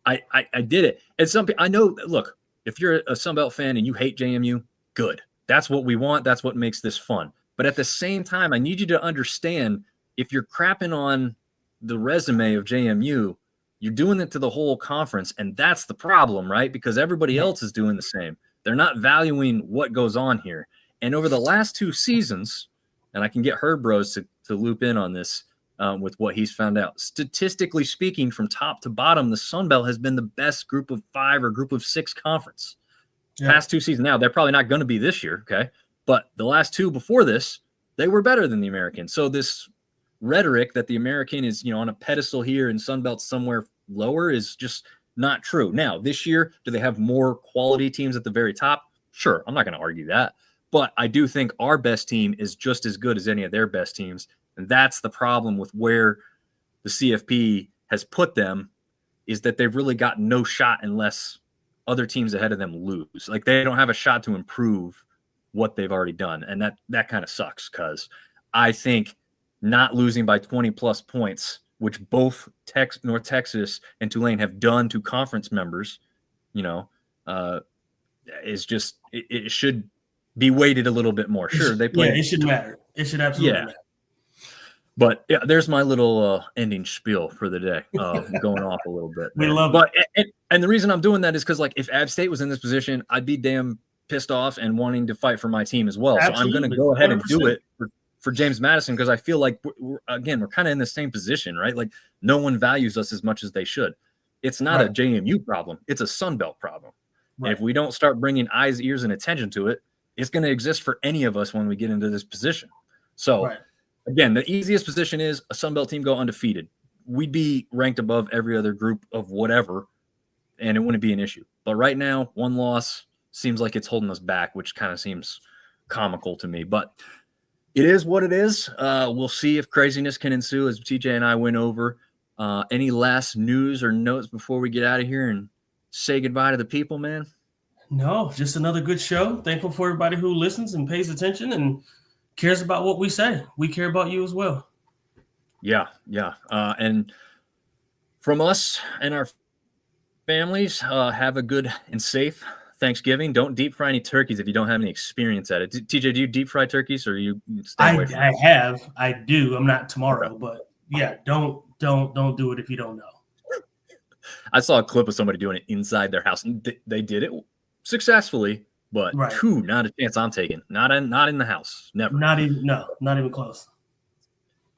I did it. And some I know, look, if you're a Sunbelt fan and you hate JMU, good. That's what we want. That's what makes this fun. But at the same time, I need you to understand if you're crapping on the resume of JMU, you're doing it to the whole conference, and that's the problem, right? Because everybody else is doing the same. They're not valuing what goes on here. And over the last 2 seasons, and I can get Herb Bros to loop in on this with what he's found out. Statistically speaking, from top to bottom, the Sun Belt has been the best group of 5 or group of 6 conference. Past 2 seasons. Now, they're probably not going to be this year, okay? But the last 2 before this, they were better than the American. So this rhetoric that the American is, on a pedestal here and Sun Belt somewhere lower is just not true. Now, this year, do they have more quality teams at the very top? Sure, I'm not going to argue that. But I do think our best team is just as good as any of their best teams. And that's the problem with where the CFP has put them, is that they've really got no shot unless other teams ahead of them lose. Like, they don't have a shot to improve what they've already done. And that kind of sucks, because I think not losing by 20 plus points, which both North Texas and Tulane have done to conference members, is just, it should be weighted a little bit more. Sure, they play. Yeah, it should matter. It should absolutely matter. But yeah, there's my little ending spiel for the day. Going off a little bit. We love it. And the reason I'm doing that is because, like, if App State was in this position, I'd be damn pissed off and wanting to fight for my team as well. Absolutely. So I'm going to go ahead and 100%. do it for James Madison, because I feel like we're kind of in the same position, right? Like, no one values us as much as they should. It's not a JMU problem. It's a Sun Belt problem. Right. If we don't start bringing eyes, ears, and attention to it, it's going to exist for any of us when we get into this position. So, again, the easiest position is a Sun Belt team go undefeated. We'd be ranked above every other group of whatever, and it wouldn't be an issue. But right now, 1 loss seems like it's holding us back, which kind of seems comical to me. But it is what it is. We'll see if craziness can ensue, as TJ and I went over. Any last news or notes before we get out of here and say goodbye to the people, man? No, just another good show. Thankful for everybody who listens and pays attention and cares about what we say. We care about you as well. Yeah. And from us and our families, have a good and safe Thanksgiving. Don't deep fry any turkeys if you don't have any experience at it. TJ, do you deep fry turkeys, or you stay away from it? I do. I'm not tomorrow, but yeah, don't do it if you don't know. I saw a clip of somebody doing it inside their house, and they did it successfully, but not a chance I'm taking. Not in the house. Never. Not even close.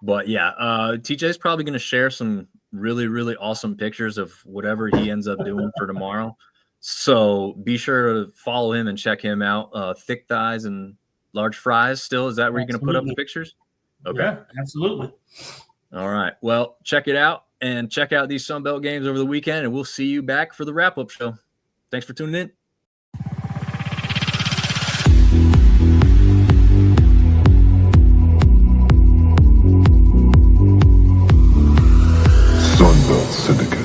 But yeah, TJ's probably going to share some really, really awesome pictures of whatever he ends up doing for tomorrow. So be sure to follow him and check him out. Thick thighs and large fries still. Is that where you're going to put up the pictures? Okay. Yeah, absolutely. All right. Well, check it out, and check out these Sun Belt games over the weekend, and we'll see you back for the wrap-up show. Thanks for tuning in. Sunbelt Syndicate.